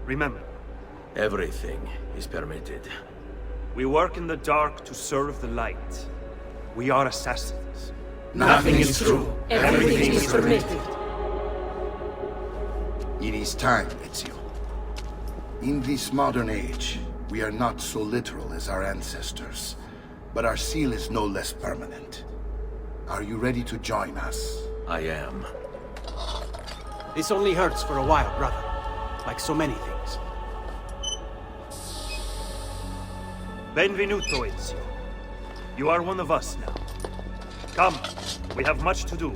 S16: remember.
S5: Everything is permitted.
S16: We work in the dark to serve the light. We are assassins.
S4: Nothing is true.
S20: Everything is permitted.
S4: It is time, Ezio. In this modern age, we are not so literal as our ancestors, but our seal is no less permanent. Are you ready to join us?
S5: I am.
S11: This only hurts for a while, brother. Like so many things.
S16: Benvenuto, Ezio. You are one of us now. Come, we have much to do.